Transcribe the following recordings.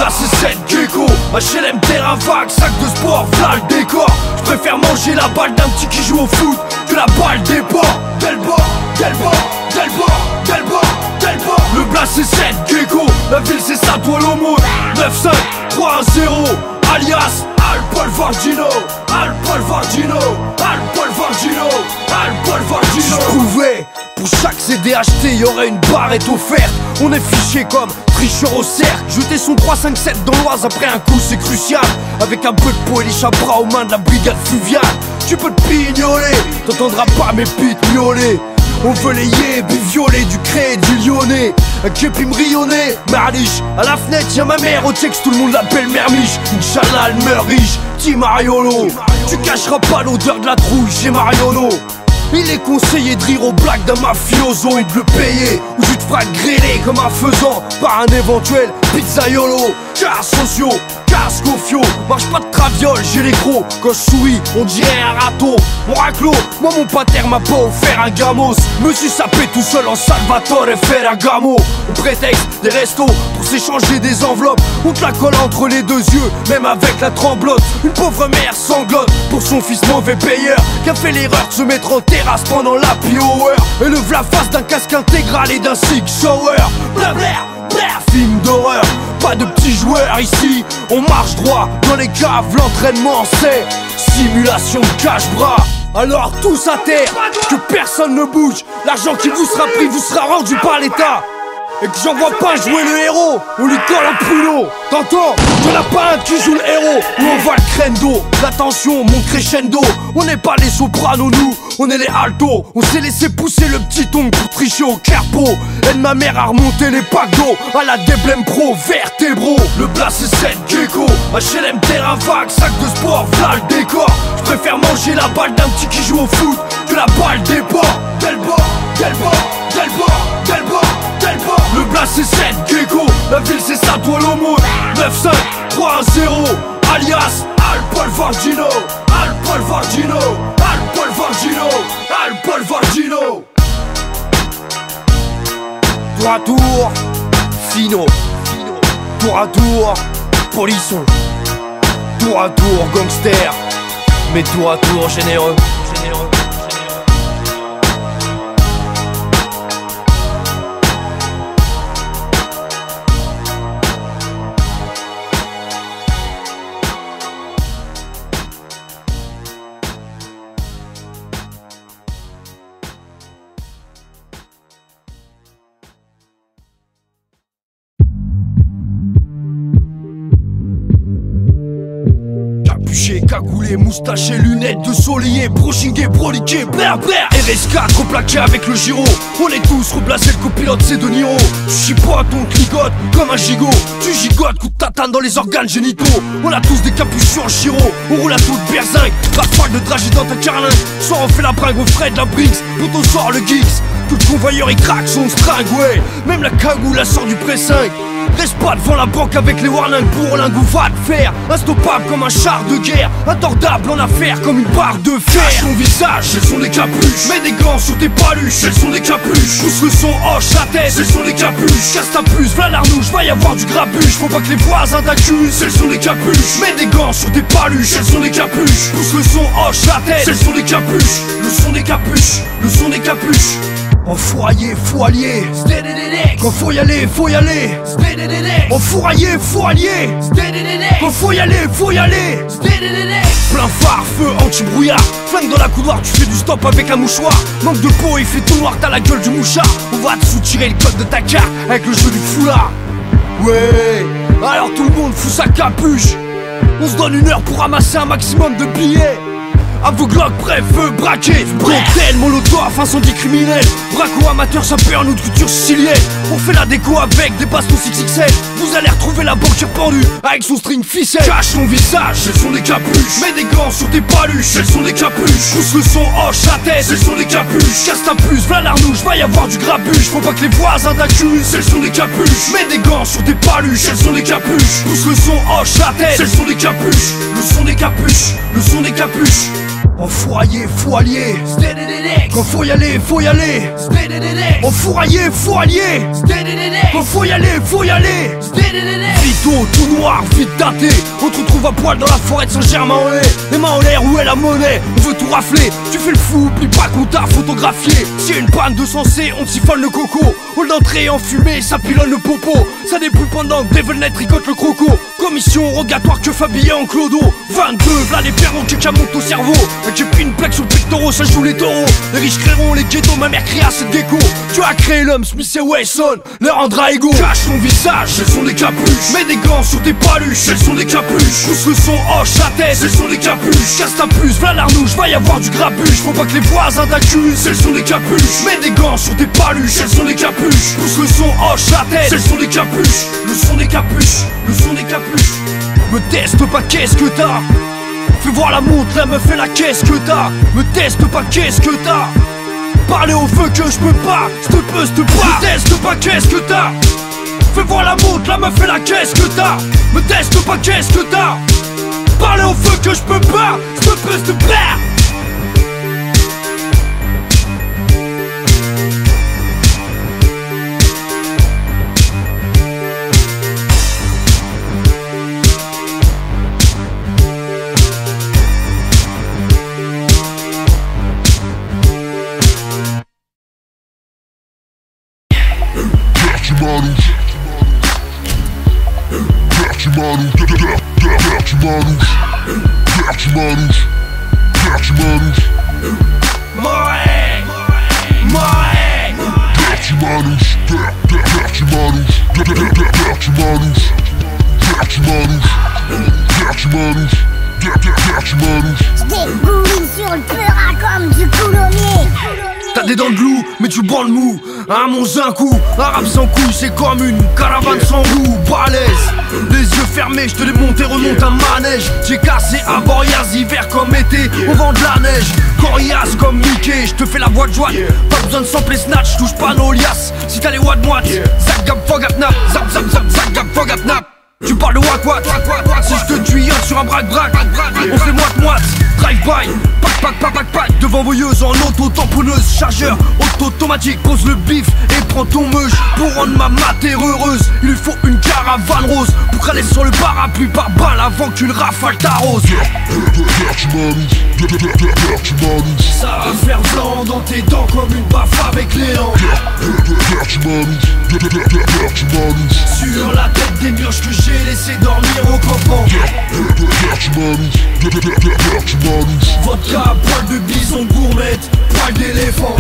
place c'est cette gecko. HLM terrain vague, sac de sport, v'là le décor. J'préfère manger la balle d'un petit qui joue au foot que la balle des ports. Quel bord, quel bord, quel bord, quel bord, quel bord. Le place c'est cette gecko. La ville c'est ça, toi l'homo. 9-5, 3-0, alias Alpol Vargino, Alpol Vargino, Alpol Vargino, Alpol Vargino. Si je pouvais, pour chaque CD acheté, y'aurait une barrette offerte. On est fiché comme tricheur au cercle. Jeter son 3-5-7 dans l'Oise après un coup c'est crucial. Avec un peu de peau et les chabras aux mains de la brigade fluviale. Tu peux te pignoler, t'entendras pas mes pites miauler. On veut les yébis violer, du cré, du lyonnais. Un képi m'rionner, Marliche. À la fenêtre y'a ma mère, au texte tout le monde l'appelle Mermiche. Inch'Allah elle meurt riche, Tim Mariolo. Tu cacheras pas l'odeur de la trouille chez Mariolo. Il est conseillé de rire aux blagues d'un mafioso et de le payer. Ou tu te feras grêler comme un faisant par un éventuel pizzaiolo. Car socio, Cascofio, marche pas de traviole, j'ai les gros. Quand je souris, on dirait un râteau. Mon raclo, moi mon pater m'a pas offert un gamos. Me suis sapé tout seul en Salvatore Ferragamo. On prétexte des restos pour s'échanger des enveloppes. On te la colle entre les deux yeux, même avec la tremblote. Une pauvre mère sanglote pour son fils mauvais payeur qui a fait l'erreur de se mettre en terrasse pendant l'happy hour. Et le v'la face d'un casque intégral et d'un Sig Shower. Blablaire, blaire, film d'horreur. Pas de petits joueurs ici, on marche droit dans les caves, l'entraînement c'est simulation de cache-bras. Alors tous à terre, que personne ne bouge. L'argent qui vous sera pris vous sera rendu par l'État. Et que j'en vois pas jouer le héros, on lui colle un pruneau. T'entends, y'en a pas un qui joue le héros. Où on voit le crescendo, l'attention monte crescendo. On n'est pas les sopranos nous, on est les altos. On s'est laissé pousser le petit ongle pour tricher au carpo. Aide ma mère à remonter les packs d'eau à la Déblème Pro, vertébro. Le plat c'est cette gecko, HLM terrain vague, sac de sport, v'là le décor. J'préfère manger la balle d'un petit qui joue au foot que la balle des ports. Quel bord, quel bord, quel bord, quel bord, quel bord. Le plat c'est cette gecko, la ville c'est ça, toi l'homo. 9-5, 3-0, alias Alpol Vargino, Alpol Vargino, Alpol Vargino, Alpol Vargino. Tour à tour, Fino. Tour à tour, Polisson. Tour à tour, gangster. Mais tour à tour, généreux. Cagoulé, moustaché, lunettes de soleil, brochingué, broliqué, blair blair. RS4 replaqué avec le gyro. On est tous replacés, le copilote c'est De Niro. Tu chipotes, on cligote comme un gigot. Tu gigotes, coup de tatane dans les organes génitaux. On a tous des capuchons en chiro. On roule à toute berzingue, rafale de dragée dans ta carlingue. Soit on fait la bringue au frais de la Briggs. Pour sort le geeks. Tout le convoyeur il craque son string, ouais. Même la cagoule la sort du pré-5. Reste pas devant la banque avec les warlings pour lingue ou va te faire. Instoppable comme un char de guerre, intordable en affaire comme une barre de fer. Cache ton visage, elles sont des capuches. Mets des gants sur tes paluches, elles sont des capuches. Pousse le son, hoche la tête, elles sont des capuches. Casse ta puce, v'là l'arnouche, va y avoir du grabuge. Faut pas que les voisins t'accusent, elles sont des capuches. Mets des gants sur tes paluches, elles sont des capuches. Pousse le son, hoche la tête, elles sont des capuches. Le son des capuches, le son des capuches. Enfouraillé, faut allier. Quand faut y aller, faut y aller. Enfouraillé, faut allier. Quand faut y aller, faut y aller. Plein phare, feu, anti-brouillard. Flingue dans la couloir, tu fais du stop avec un mouchoir. Manque de peau, il fait tout noir, t'as la gueule du mouchard. On va te soutirer le code de ta carte avec le jeu du foulard. Ouais, alors tout le monde fout sa capuche. On se donne 1 heure pour ramasser un maximum de billets. À vos Glock, prêt, feu, braqué. Cocktail, molotov, incendie criminel. Braco, amateur, sapeur, notre culture sicilienne. On fait la déco avec des bastons 6XL. Vous allez retrouver la banquière pendue avec son string ficelle. Cache ton visage, elles sont des capuches. Mets des gants sur tes paluches, elles sont des capuches. Pousse le son, hoche la tête, elles sont des capuches. Casse ta puce, v'là l'arnouche, va y avoir du grabuge. Faut pas que les voisins t'accusent, elles sont des capuches. Mets des gants sur tes paluches, elles sont des capuches. Pousse le son, hoche la tête, elles sont des capuches. Le son des capuches, le son des capuches. Enfouraillé, faut allier. Quand faut y aller, faut y aller. Enfouraillé, faut allier. Quand faut y aller, faut y aller. Vito, tout noir, vite daté. On te retrouve à poil dans la forêt de Saint-Germain-en-Laye. Les mains en l'air, où est la monnaie? On veut tout rafler. Tu fais le fou, oublie pas qu'on t'a photographié. S'il y a une panne de sensé, on siphonne le coco. Hall d'entrée en fumée, ça pilonne le popo. Ça déboule pendant que Devilnet tricote le croco. Commission rogatoire que Fabien en clodo. 22, v'là les perrons qui montent au cerveau. J'ai pris une plaque sur le pectoral, ça joue les taureaux. Les riches créeront les ghettos, ma mère crie à cette gecko. Tu as créé l'homme, Smith et Wesson, leur rendra égaux. Cache ton visage, elles sont des capuches. Mets des gants sur tes paluches, elles sont des capuches. Pousse le son, hoche la tête, elles sont des capuches. Casse ta puce, v'là l'arnouche, va y avoir du grabuge. Faut pas que les voisins t'accusent, elles sont des capuches. Mets des gants sur tes paluches, elles sont des capuches. Pousse le son, hoche la tête, elles sont des capuches. Le son des capuches, le son des capuches. Me teste pas, qu'est-ce que t'as? Fais voir la montre, la meuf fait la caisse que t'as. Me teste pas, qu'est-ce que t'as? Parler au feu que je peux pas, s'te peux, s'te pas. Me teste pas, qu'est-ce que t'as? Fais voir la montre, la meuf fait la caisse que t'as. Me teste pas, qu'est-ce que t'as? Parler au feu que je peux pas, s'te peux, s'te pas. T'as des dents de loup, mais tu branles mou. Un monstre d'un coup, arabe sans couille, c'est comme une caravane sans goût. Balèze, les yeux fermés, je te démonte et remonte un manège. J'ai cassé à Borias, hiver comme été, on vend de la neige. Coriace comme Mickey, je te fais la voix de joie. Pas besoin de sampler snatch, touche pas nos liasses. Si t'as les watts moite, zap gap fogap nap, zap zap zap zap gap fogap nap. Tu parles de wak-wak, si je te tuyonne sur un braque-braque, on fait moite-moite, drive-by, pack, devant voyeuse en auto-tamponneuse, chargeur, auto-automatique, pose le bif et prends ton meuge. Pour rendre ma matière heureuse, il lui faut une caravane rose, pour craler sur le parapluie par balle avant qu'une rafale t'arrose. Ça va faire blanc dans tes dents comme une baffe avec Léon. Sur la tête des mioches que j'ai laissé dormir au campement. Vodka, poil de bison gourmette, poil d'éléphant.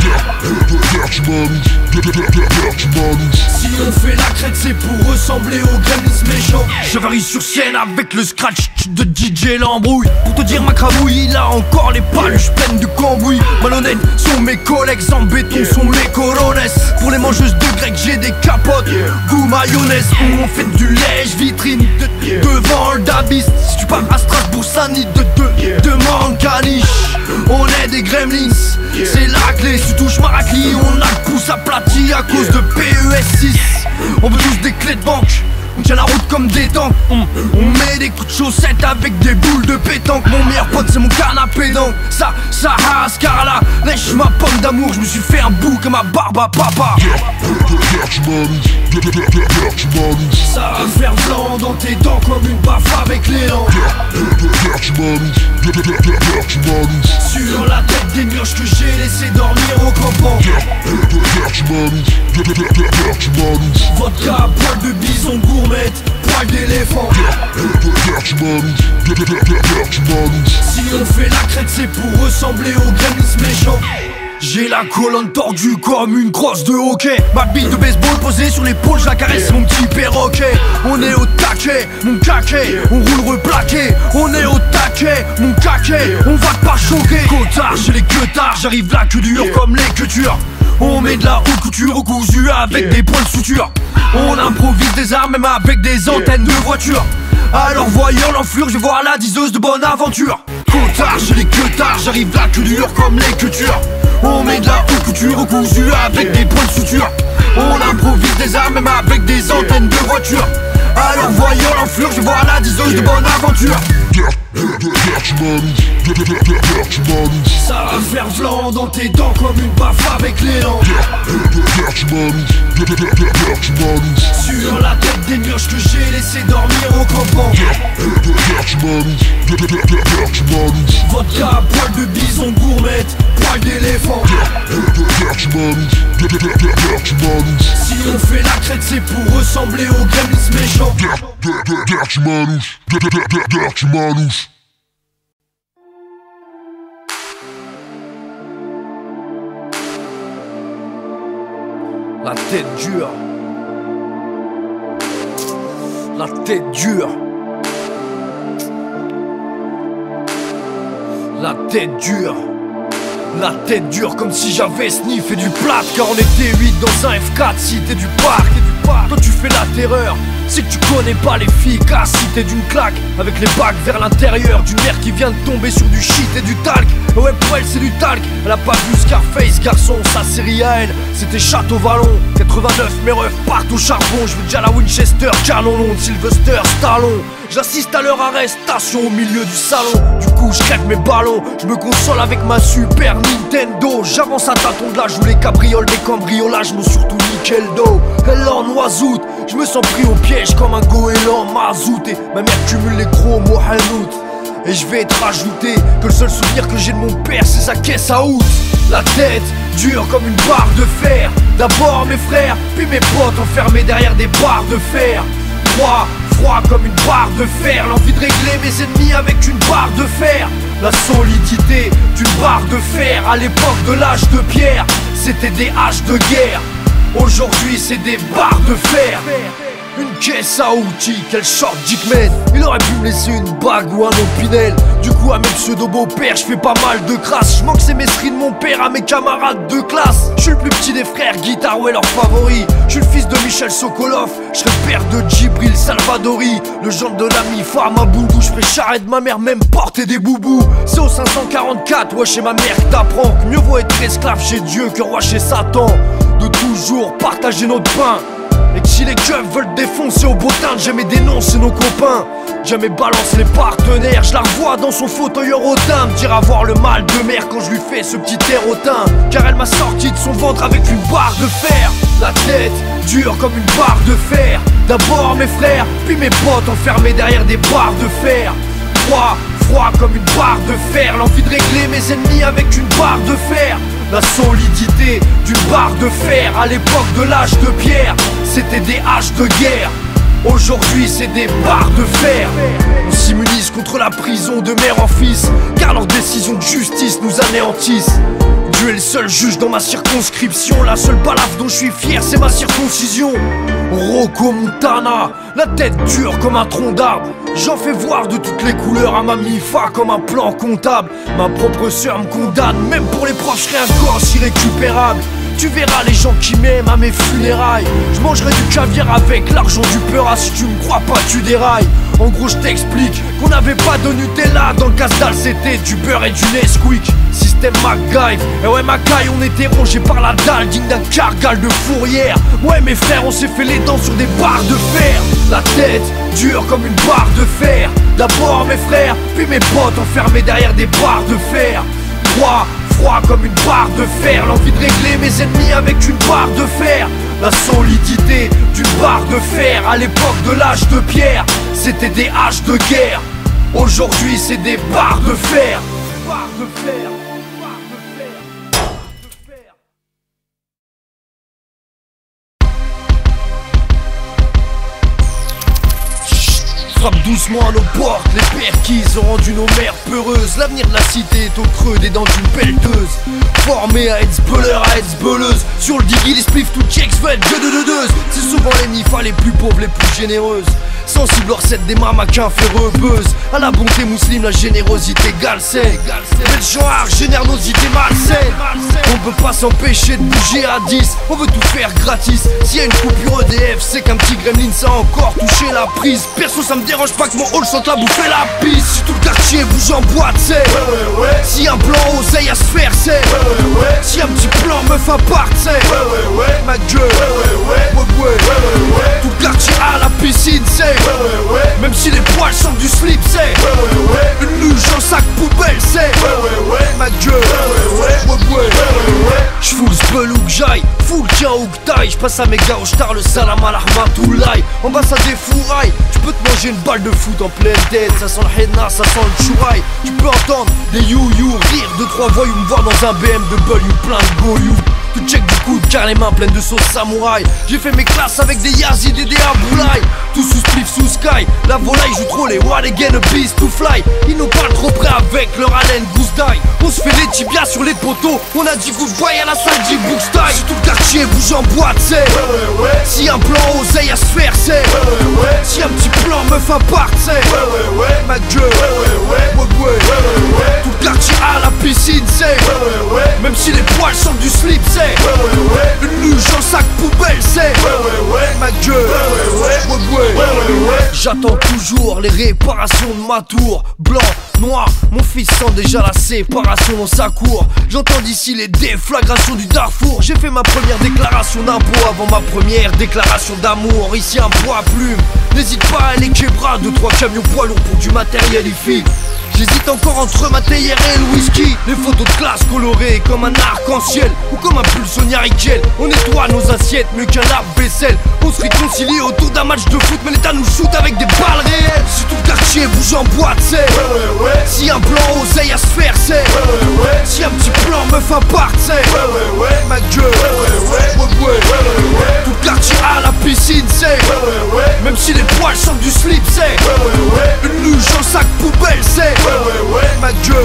Si on fait la crête c'est pour ressembler aux Gremlins méchants. Je varie sur scène avec le scratch de DJ l'embrouille. Pour te dire ma cramouille, il a encore les paluches pleines de cambouis. Malhonnêtes sont mes collègues, en béton sont les corones. Pour les mangeuses de grec j'ai des capotes, goût mayonnaise. On fait du lèche vitrine devant le dabis. Si tu pars à Strasbourg ça nid de Mancaniche. On est des Gremlins, c'est la clé. Si tu touches Maracli, on a le pouce aplati à cause de PES6. On veut tous des clés de banque, on tient la route comme des tanks. On met des coups de chaussettes avec des boules de pétanque. Mon meilleur pote c'est mon canapé donc ça rase car là lèche ma pomme d'amour. Je me suis fait un bout comme ma barbe à papa. Ça va faire blanc dans tes dents comme une baffe avec Léon. Sur la tête des mioches que j'ai laissé dormir au campement. Vodka, poil de bison gourmette, poil d'éléphant. Si on fait la crête c'est pour ressembler aux Gremlins méchants. J'ai la colonne tordue comme une crosse de hockey. Ma bille de baseball posée sur l'épaule, je la caresse mon petit perroquet. On est au taquet, mon caquet, on roule replaqué. On est au taquet, mon caquet, on va pas choquer. Cotard, j'ai les queutards, j'arrive là que dur comme les queutures. On met de la haute couture au cousu avec des points de suture. On improvise des armes même avec des antennes de voiture. Alors voyant l'enflure, je vais voir la diseuse de bonne aventure. Cotard, j'ai les queutards, j'arrive là que dur comme les queutures. On met de la haute couture au cousu avec des points de suture. On improvise des armes même avec des antennes de voiture. Alors voyant l'enflure, je vais voir la diseuse de bonne aventure. Ça va faire blanc dans tes dents comme une baffe avec l'élan. Sur la tête des mioches que j'ai laissé dormir au campement. Vodka, poil de bison gourmette, poil d'éléphant. Si on fait la crête c'est pour ressembler aux gremlins méchants. La tête dure. La tête dure. La tête dure. La tête dure comme si j'avais sniffé du plat. Car on était 8 dans un F4. Si t'es du parc, toi tu fais la terreur. C'est que tu connais pas l'efficacité d'une claque. Avec les bacs vers l'intérieur d'une mère qui vient de tomber sur du shit et du talc. Ouais pour elle c'est du talc. Elle a pas vu Scarface garçon. Sa série à elle c'était Château Vallon. 89 mes refs partent au charbon. Je veux déjà la Winchester, canon long de Sylvester Stallone. J'assiste à leur arrestation au milieu du salon. Du coup je crève mes ballons. Je me console avec ma Super Nintendo. J'avance à tâtons de l'âge où les cabrioles des cambriolages m'ont surtout niqué le dos. Elle en noisoute. Je me sens pris au piège comme un goéland mazouté. Ma mère cumule les gros mots hanout. Et je vais te rajouter que le seul souvenir que j'ai de mon père c'est sa caisse à out. La tête dure comme une barre de fer. D'abord mes frères, puis mes potes enfermés derrière des barres de fer. Froid comme une barre de fer. L'envie de régler mes ennemis avec une barre de fer. La solidité d'une barre de fer. À l'époque de l'âge de pierre, c'était des haches de guerre. Aujourd'hui c'est des barres de fer. Une caisse à outils, quel short Dickman. Il aurait pu me laisser une bague ou un opinel. Du coup à mes pseudo-beaux-pères je fais pas mal de crasse. Je manque ces messeries de mon père à mes camarades de classe. Je suis le plus petit des frères, guitare ouais leur favori. Je suis le fils de Michel Sokolov. Je serai père de Djibril Salvadori. Le genre de l'ami femme à boubou. Je ferai charrette ma mère même porter des boubous. C'est au 544, ouais chez ma mère que t'apprends que mieux vaut être esclave chez Dieu que roi chez Satan. De toujours partager notre pain. Et que si les keufs veulent défoncer au botin, jamais dénoncer nos copains. Jamais balance les partenaires. Je la revois dans son fauteuil rodin me dire avoir le mal de mer quand je lui fais ce petit air hautain. Car elle m'a sorti de son ventre avec une barre de fer. La tête dure comme une barre de fer. D'abord mes frères, puis mes potes enfermés derrière des barres de fer. Froid comme une barre de fer. L'envie de régler mes ennemis avec une barre de fer. La solidité d'une barre de fer. À l'époque de l'âge de pierre, c'était des haches de guerre. Aujourd'hui c'est des barres de fer. On s'immunise contre la prison de mère en fils. Car leurs décisions de justice nous anéantissent. Dieu est le seul juge dans ma circonscription. La seule balafre dont je suis fier c'est ma circoncision. Rocco Montana, la tête dure comme un tronc d'arbre. J'en fais voir de toutes les couleurs à ma mi-fa comme un plan comptable. Ma propre sœur me condamne, même pour les profs je serai un gosse irrécupérable. Tu verras les gens qui m'aiment à mes funérailles. Je mangerai du caviar avec l'argent du Peura. Si tu me crois pas tu dérailles. En gros je t'explique qu'on n'avait pas de Nutella dans le casse-dalle. C'était du beurre et du Nesquik. Système MacGyve, et ouais Macaille on était rongé par la dalle digne d'un cargal de fourrière. Ouais mes frères on s'est fait les dents sur des barres de fer. La tête dure comme une barre de fer. D'abord mes frères, puis mes potes enfermés derrière des barres de fer. Froid comme une barre de fer. L'envie de régler mes ennemis avec une barre de fer. La solidité d'une barre de fer. À l'époque de l'âge de pierre, c'était des haches de guerre. Aujourd'hui c'est des barres de fer. Barres de fer. Frappe doucement à nos portes, les perquises ont rendu nos mères peureuses. L'avenir de la cité est au creux des dents d'une pelleteuse. Formé à être speleur, à être sbeleuse. Sur le diggy, les spliffs tout checks, fait jeu de deux. C'est souvent les nifas les plus pauvres, les plus généreuses. Sensible hors recette des mamaquins ferreux-beuses. À la bonté musulmane, la générosité galsène. Mais le genre génère nos idées malsaines. On peut pas s'empêcher de bouger à 10. On veut tout faire gratis. S'il y a une coupure EDF, c'est qu'un petit gremlin ça a encore touché la prise. Perso ça me dérange pas que mon hall sente la bouffer la piste. Si tout le quartier bouge en boîte, c'est si un plan oseille à se faire, c'est si un petit plan meuf à part, c'est ma gueule, tout le quartier à la piscine, c'est même si les poils sortent du slip, c'est une luge en sac où que t'ailles, j'passe à mes gars au star, le salam à l'armatoulaye. En bas ça défouraille, tu peux te manger une balle de foot en pleine tête. Ça sent le henna, ça sent le chouraï. Tu peux entendre des you-you, rire de trois voyous, me voir dans un BMW plein de goyous. Tout check du coude car les mains pleines de sauce samouraï. J'ai fait mes classes avec des yazid et des aboulaï. Tout sous spliff sous sky. La volaille joue trop les what again a beast to fly. Ils nous parlent trop près avec leur haleine goose die. On se fait les tibias sur les poteaux. On a dit goodbye à la salle du book style. Si tout le quartier bouge en boîte c'est si un plan oseille à se faire c'est si un petit plan meuf à part c'est ma gueule tout le quartier à la piscine c'est même si les poils sortent du slip c'est une luge en sac poubelle c'est ma gueule j'attends toujours les réparations de ma tour. Blanc, noir, mon fils sent déjà la séparation dans sa cour. J'entends d'ici les déflagrations du Darfour. J'ai fait ma première déclaration d'impôt avant ma première déclaration d'amour. Ici un poids plume, n'hésite pas à les quebras. 2-3 camions poids lourds pour du matériel IFI. J'hésite encore entre ma théière et le whisky. Les photos de classe colorées comme un arc-en-ciel ou comme un pull Sonia Riquel. On nettoie nos assiettes mieux qu'un lave-vaisselle. On se réconcilie autour d'un match de foot, mais l'État nous shoot avec des balles réelles. Si tout le quartier bouge en boîte c'est si un plan oseille à se faire c'est si un petit plan meuf à part c'est ma gueule tout le quartier à la piscine c'est même si les poils sortent du slip c'est une luge en sac poubelle c'est ma gueule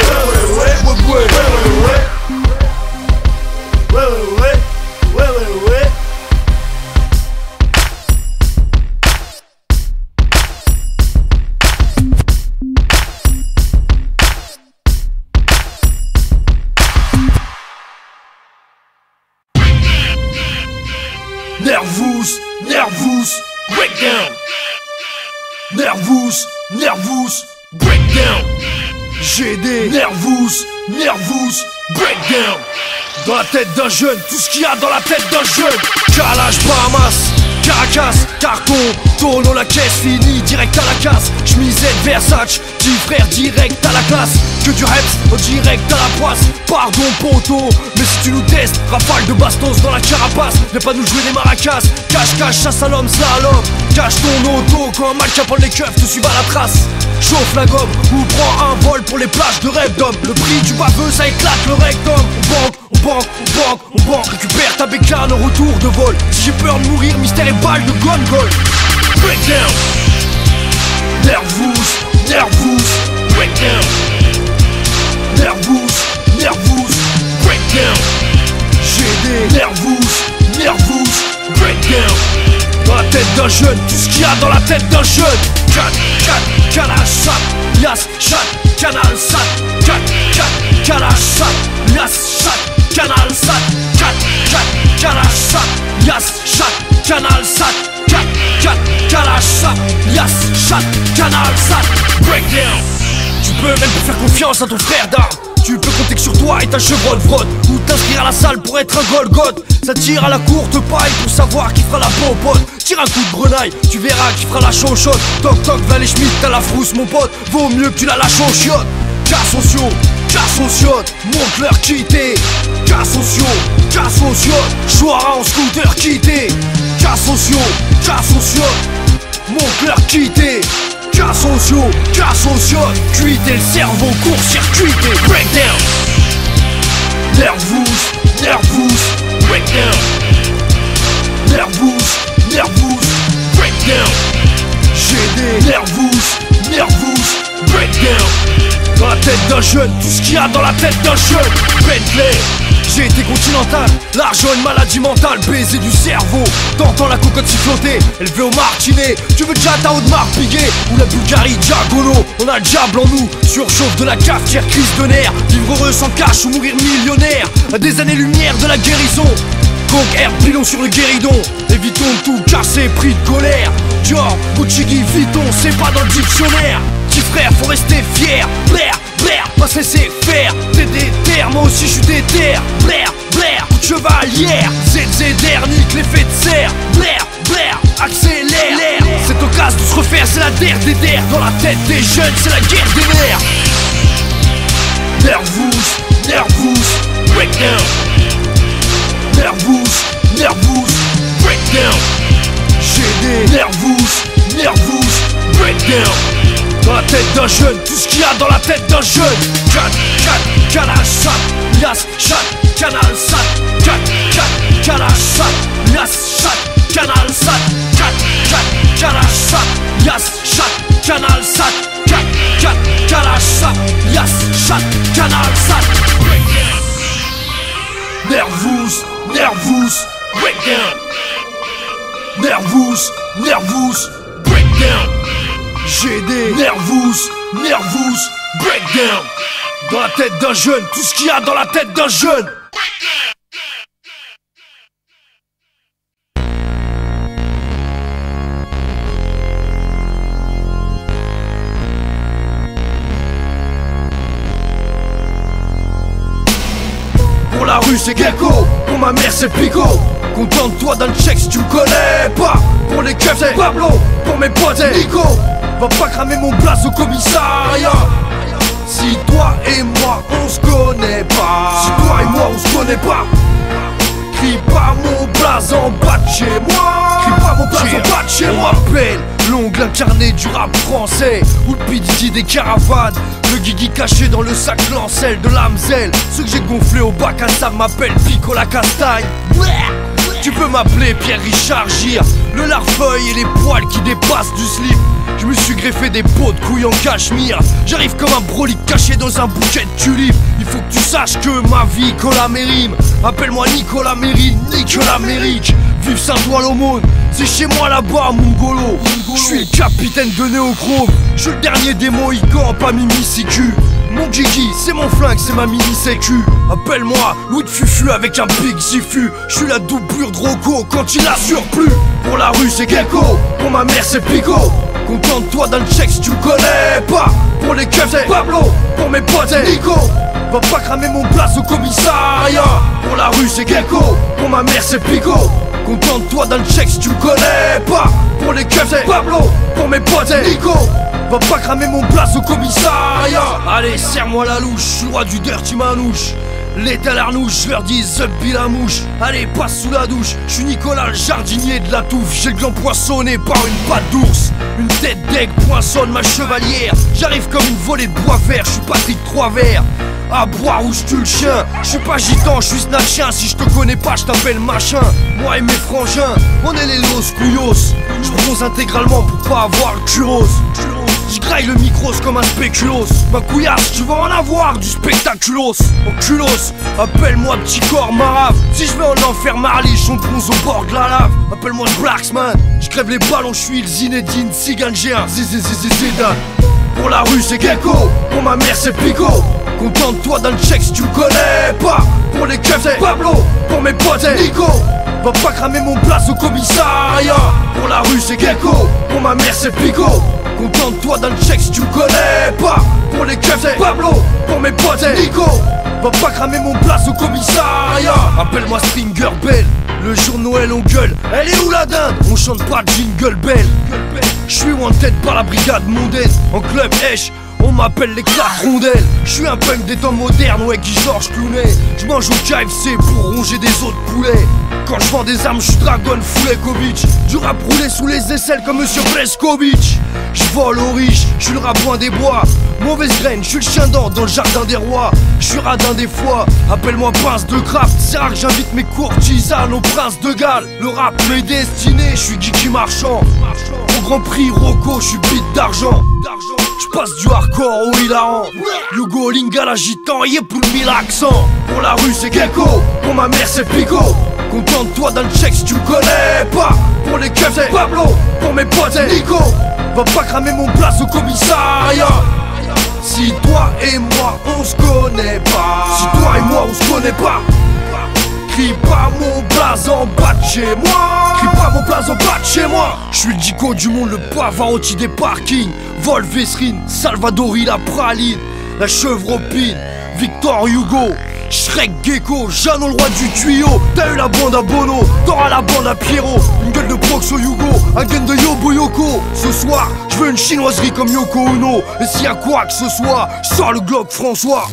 Nervous, nervous, breakdown. Nervous, nervous, breakdown. J'ai des nervous, nervous, breakdown. Dans la tête d'un jeune, tout ce qu'il y a dans la tête d'un jeune. Calage, Bahamas, Caracas, carton, tourne la caisse, fini direct à la casse. Chemisette Versace, petit frère direct à la classe. Que du reps, au direct à la poisse. Pardon poteau, mais si tu nous testes, rafale de bastos dans la carapace. Viens pas nous jouer des maracas. Cache, cache, chasse à l'homme, slalom. Cache ton auto quand un mal capole les keufs te suivent à la trace. Chauffe la gomme ou prends un vol pour les plages de rêve d'homme. Le prix du baveux ça éclate le rectum. On banque, on banque, on banque, on banque. Récupère ta bécane au retour de vol. Si j'ai peur de mourir, mystère et balle de gone. Breakdown. Nervous, nervous, breakdown. Nervous, nervous, breakdown. J'ai des nervous, nervous, breakdown. Dans la tête d'un jeune, tout ce qu'il y a dans la tête d'un jeune. Canal sat, yas, chat, canal sat. Canal sat, yas, chat, canal sat. Canal sat, yas, chat, canal sat. Canal sat, yas, chat, canal sat. Breakdown. Tu peux même te faire confiance à ton frère d'armes. Tu peux compter que sur toi et ta chevronne frotte. Ou t'inscrire à la salle pour être un Golgoth. Ça tire à la courte paille pour savoir qui fera la popote. Tire un coup de grenaille, tu verras qui fera la chauchotte. Toc toc, va les Schmitt, t'as la frousse mon pote. Vaut mieux que tu la lâches en chiotte. Casse en chiotte, monte leur quitté. Casse en chiotte, Chouara en scooter quitté. Casse en chiotte, monte leur quitté. Casse en chiotte, cuité le cerveau court-circuité. Breakdown. Nervous, nervous, breakdown. Nervous, nervous, breakdown. J'ai des nervous, nervous, breakdown. Dans la tête d'un jeune, tout ce qu'il y a dans la tête d'un jeune. Bentley. J'ai été continental, l'argent une maladie mentale, baiser du cerveau. T'entends la cocotte siffloter, élevé au martinet. Tu veux déjà ta Audemars Piguet ou la Bulgarie Diagono. On a le diable en nous, surchauffe de la cafetière, crise de nerfs. Vivre heureux sans cash ou mourir millionnaire. À des années-lumière de la guérison. Coke, herbe, pilon sur le guéridon. Évitons de tout casser, pris de colère. Dior, Gucci, Vuitton, c'est pas dans le dictionnaire. Petit frère, faut rester fier. Blair, Blair, pas se laisser faire. T'es déter, moi aussi je suis déter. Blair, Blair, coup de chevalière. ZZR, nique l'effet de serre. Blair, Blair, accélère. Cette occasion de se refaire, c'est la der des der. Dans la tête des jeunes, c'est la guerre des nerfs. Nervous, nervous, breakdown. Nervous, nervous, d'un jeune, tout ce qu'il y a dans la tête d'un jeune. Canal sat, lias, chat, canal sat, canal sat, lias, chat, canal sat, canal sat, lias, chat, canal sat, canal sat, lias, chat, canal sat. Nervous, nervous, breakdown. Nervous, nervous, breakdown. J'ai des nervous, breakdown. Dans la tête d'un jeune, tout ce qu'il y a dans la tête d'un jeune. Pour la rue c'est Gecko, pour ma mère c'est Pico. Contente-toi d'un check si tu me connais pas. Pour les keufs c'est Pablo, pour mes potes c'est Nico. Va pas cramer mon place au commissariat. Si toi et moi on se connaît pas, si toi et moi on se connaît pas, crie pas mon blaze en bas de chez moi. Crie pas mon blaze en bas de chez moi. M'appelle l'ongle incarné du rap français, ou le PDD des caravanes, le guigui caché dans le sac lancel de l'Amsel. Ceux que j'ai gonflé au bac à sable m'appellent Pico la castagne. Tu peux m'appeler Pierre-Richard Gire, le larfeuille et les poils qui dépassent du slip. Je me suis greffé des pots de couilles en cachemire. J'arrive comme un brolic caché dans un bouquet de tulipes. Il faut que tu saches que ma vie colle à mes rimes. Appelle-moi Nicolas Mérine, Nicolas Mérique. Vive Saint-Ouen-l'Aumône, c'est chez moi là-bas, Mongolo. Je suis le capitaine de Néochrome, je suis le dernier des Mohicans, pas Mimi Sicu. Mon Gigi, c'est mon flingue, c'est ma mini sécu. Appelle-moi Louis de Fufu avec un big Zifu. Je suis la doublure de Rocco quand il assure plus. Pour la rue c'est Gecko, pour ma mère c'est Pico. Contente-toi d'un check si tu me connais pas. Pour les keufs c'est Pablo, pour mes potes c'est Nico. Va pas cramer mon place au commissariat. Pour la rue c'est Gecko, pour ma mère c'est Pico. Contente-toi d'un check si tu me connais pas. Pour les keufs c'est Pablo, pour mes potes c'est Nico. Va pas cramer mon place au commissariat. Allez serre-moi la louche, je suis le roi du dirty manouche. L'état l'arnouche, je leur dis Zubi la mouche. Allez passe sous la douche, je suis Nicolas le jardinier de la touffe. J'ai le gland poissonné par une patte d'ours. Une tête d'aigle poinçonne ma chevalière. J'arrive comme une volée de bois vert, je suis Patrick Trois-Verts. À boire où je tue le chien, je suis pas gitan, je suis snatchien. Si je te connais pas, je t'appelle machin. Moi et mes frangins, on est les Los Cuyos. Je bronze intégralement pour pas avoir le churros. Je graille le micros comme un spéculos. Ma couillasse, tu vas en avoir du spectaculos. Enculos, appelle-moi petit corps marave. Si je vais en enfer Marliche, on bronze au bord de la lave. Appelle-moi Blacksman, je crève les ballons, je suis le Zinedine Zidane. J'ai un Zidane. Pour la rue c'est Gecko, pour ma mère c'est Pico. Contente-toi d'un check si tu me connais pas. Pour les keufs c'est Pablo, pour mes potes c'est Nico. Va pas cramer mon place au commissariat. Pour la rue c'est Gecko, pour ma mère c'est Pico. Contente-toi d'un check si tu me connais pas. Pour les keufs c'est Pablo, pour mes potes c'est Nico. Va pas cramer mon place au commissariat. Appelle-moi Stringer Bell, le jour de Noël on gueule. Elle est où la dinde? On chante pas Jingle Bell. Je suis wanted par la brigade mondaine. En club Esch, on m'appelle les Clark Rondelles. Je suis un punk des temps modernes, ouais Guy Georges Clooney. Je mange au KFC pour ronger des os de poulet. Quand je vends des armes, je suis Dragon Fulekovic. Du rap roulé sous les aisselles comme Monsieur Bleskovic. Je vole aux riches, je suis le rabouin des bois. Mauvaise graine, je suis le chien d'or dans le jardin des rois. Je suis radin des fois, appelle-moi Prince de Craft. C'est rare que j'invite mes courtisanes au Prince de Galles. Le rap m'est destiné, je suis Guigui Marchand. Au Grand Prix Rocco, je suis bite d'argent. Je passe du hardcore au hilarant. Hugo Lingala gitan, yé pour le 1000 accents. Pour la rue c'est Gecko, pour ma mère c'est Pico. Contente-toi d'un check si tu me connais pas. Pour les keufs c'est Pablo, pour mes potes c'est Nico. Va pas cramer mon place au commissariat. Si toi et moi on se connaît pas, si toi et moi on se connaît pas, crie pas mon blaze en bas de chez moi. Crie pas mon blaze en bas de chez moi. Je suis le dico du monde, le Pavarotti des parkings. Volvesrine, Salvadori la praline, la chevropine, Victor Hugo, Shrek Gecko, Jeannot le roi du tuyau. T'as eu la bande à Bono, t'auras la bande à Pierrot. Une gueule de Proxo Hugo, un gun de Yobo Yoko. Ce soir, je veux une chinoiserie comme Yoko Ono. Et s'il y a quoi que ce soit, je sors le Glock François.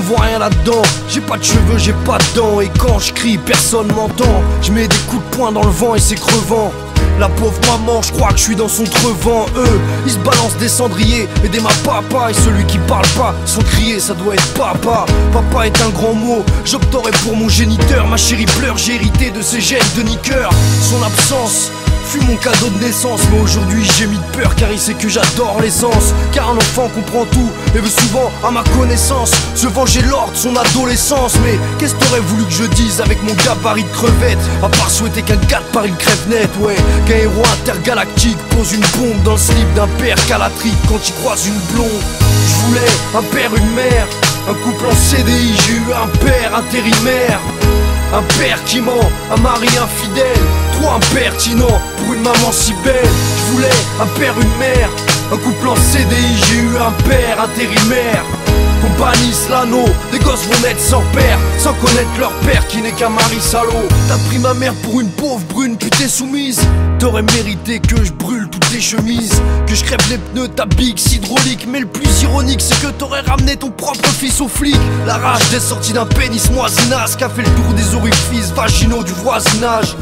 voit rien là-dedans. J'ai pas de cheveux, j'ai pas de dents. Et quand je crie, personne m'entend. Je mets des coups de poing dans le vent et c'est crevant. La pauvre maman, je crois que je suis dans son trevant. Eux, ils se balancent des cendriers. Aidez-moi papa, et celui qui parle pas sans crier, ça doit être papa. Papa est un grand mot, j'opterai pour mon géniteur. Ma chérie pleure, j'ai hérité de ses gènes de niqueur. Son absence fut mon cadeau de naissance, mais aujourd'hui j'ai mis de peur car il sait que j'adore l'essence. Car un enfant comprend tout et veut souvent à ma connaissance se venger lors de son adolescence. Mais qu'est-ce que t'aurais voulu que je dise avec mon gabarit de crevette, à part souhaiter qu'un gars de Paris le crève net. Ouais, qu'un héros intergalactique pose une bombe dans le slip d'un père calatrique quand il croise une blonde. Je voulais un père, une mère, un couple en CDI, j'ai eu un père intérimaire. Un père qui ment, un mari infidèle, trop impertinent pour une maman si belle. Je voulais un père, une mère, un couple en CDI, j'ai eu un père intérimaire. Compagnie Slano, des gosses vont naître sans père, sans connaître leur père qui n'est qu'un mari salaud. T'as pris ma mère pour une pauvre brune putée soumise. T'aurais mérité que je brûle toutes tes chemises, que je crève les pneus ta Bix hydraulique. Mais le plus ironique c'est que t'aurais ramené ton propre fils au flic. La rage des sorties d'un pénis moisinasse qui a fait le tour des orifices vaginaux du voisinage.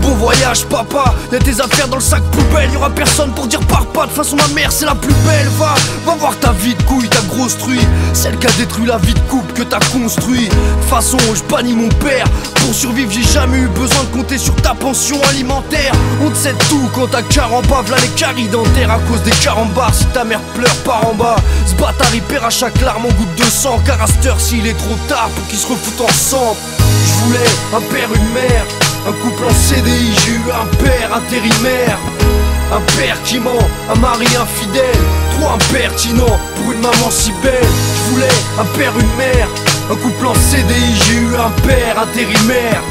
Bon voyage papa, y'a tes affaires dans le sac poubelle, y'aura personne pour dire pars pas, de toute façon ma mère c'est la plus belle. Va voir ta vie de couille, ta grosse truie, celle qui a détruit la vie de couple que t'as construit. De toute façon je bannis mon père, pour survivre j'ai jamais eu besoin de compter sur ta pension alimentaire. On te cède tout quand t'as caramba, v'là les caries dentaires à cause des carambars. Si ta mère pleure par en bas, ce bâtard il perd à chaque larme en goutte de sang. Car à cette heure s'il est trop tard pour qu'ils se refoutent ensemble. Je voulais un père, une mère, un couple en CDI, j'ai eu un père intérimaire. Un père qui ment, un mari infidèle, trop impertinent pour une maman si belle. Je voulais un père, une mère, un couple en CDI, j'ai eu un père intérimaire.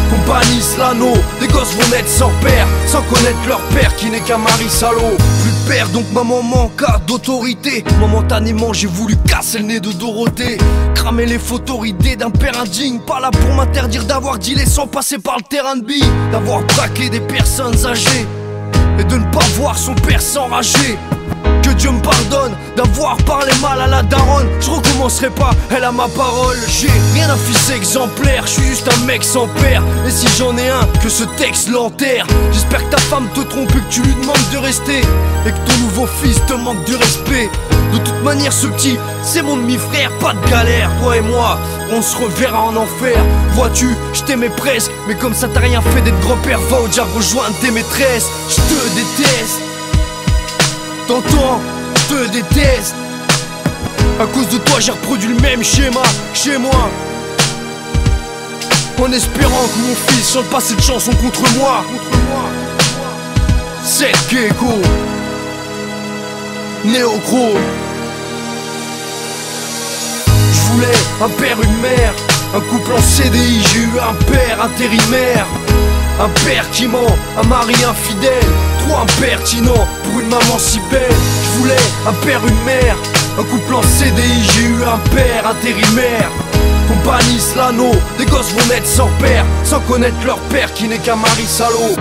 Compagnie Slano, des gosses vont naître sans père, sans connaître leur père qui n'est qu'un mari salaud. Plus de père donc maman manqua d'autorité. Momentanément j'ai voulu casser le nez de Dorothée, cramer les photos ridées d'un père indigne. Pas là pour m'interdire d'avoir dealé sans passer par le terrain de billes, d'avoir braqué des personnes âgées et de ne pas voir son père s'enrager. Que Dieu me pardonne d'avoir parlé mal à la daronne. Je recommencerai pas, elle a ma parole. J'ai rien d'un fils exemplaire, je suis juste un mec sans père. Et si j'en ai un, que ce texte l'enterre. J'espère que ta femme te trompe et que tu lui demandes de rester, et que ton nouveau fils te manque de respect. De toute manière ce petit, c'est mon demi-frère, pas de galère. Toi et moi, on se reverra en enfer. Vois-tu, je t'aimais presque, mais comme ça t'as rien fait d'être grand-père, va au diable rejoindre tes maîtresses. Je te déteste, t'entends, je te déteste. À cause de toi j'ai reproduit le même schéma chez moi, en espérant que mon fils chante pas cette chanson contre moi. C'est Gecko, Néo-Gros. Je voulais un père, une mère, un couple en CDI, j'ai eu un père intérimaire. Un père qui ment, un mari infidèle, trop impertinent pour une maman si belle. Je voulais un père, une mère, un couple en CDI, j'ai eu un père intérimaire. Compagnie Slano, des gosses vont naître sans père, sans connaître leur père qui n'est qu'un mari salaud.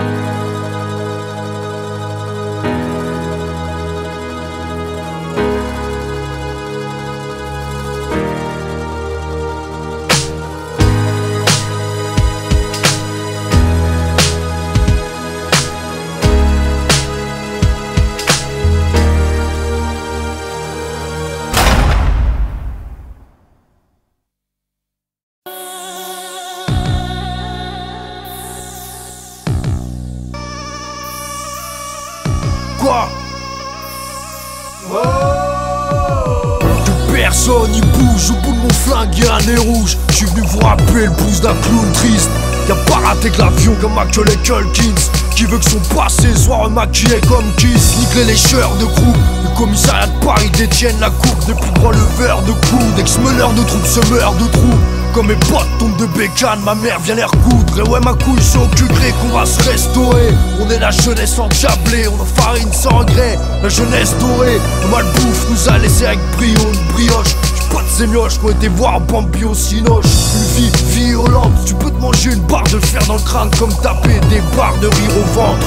Que personne y bouge, au bout de mon flingue y'a un nez rouge. J'suis venu vous rappeler le blues d'un clown triste qui a pas raté que l'avion comme Macaulay Culkin, qui veut que son passé soit remaquillé comme Kiss. Nique les lécheurs de groupe, le commissariat de Paris détiennent la coupe des plus grands leveurs de coude. Ex-meneurs de troupes se meurent de trous, comme mes potes tombent de bécane, ma mère vient les recoudre. Et ouais ma couille c'est au cul-gré qu'on va se restaurer. On est la jeunesse endiablée, on enfarine sans regret. La jeunesse dorée, le malbouffe nous a laissé avec brio une brioche. J'suis pas de ces mioches qui ont été voir Bambi au cinoche. Une vie violente, tu peux te manger une barre de fer dans le crâne comme taper des barres de rire au ventre.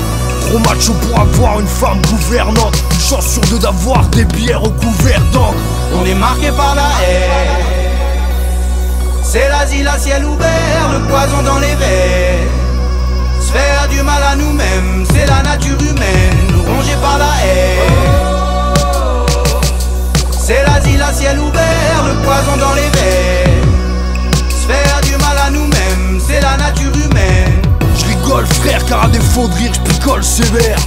Trop macho pour avoir une femme gouvernante, une chance sur 2 d'avoir des bières au couvert d'encre. On est marqué par la haine, C'est l'asile à ciel ouvert, le poison dans les veines. Se faire du mal à nous-mêmes, c'est la nature humaine, nous rongés par la haine. C'est l'asile à ciel ouvert, le poison dans les veines. Se faire du mal à nous-mêmes, c'est la nature humaine. Je rigole frère car à défaut de rire je picole sévère.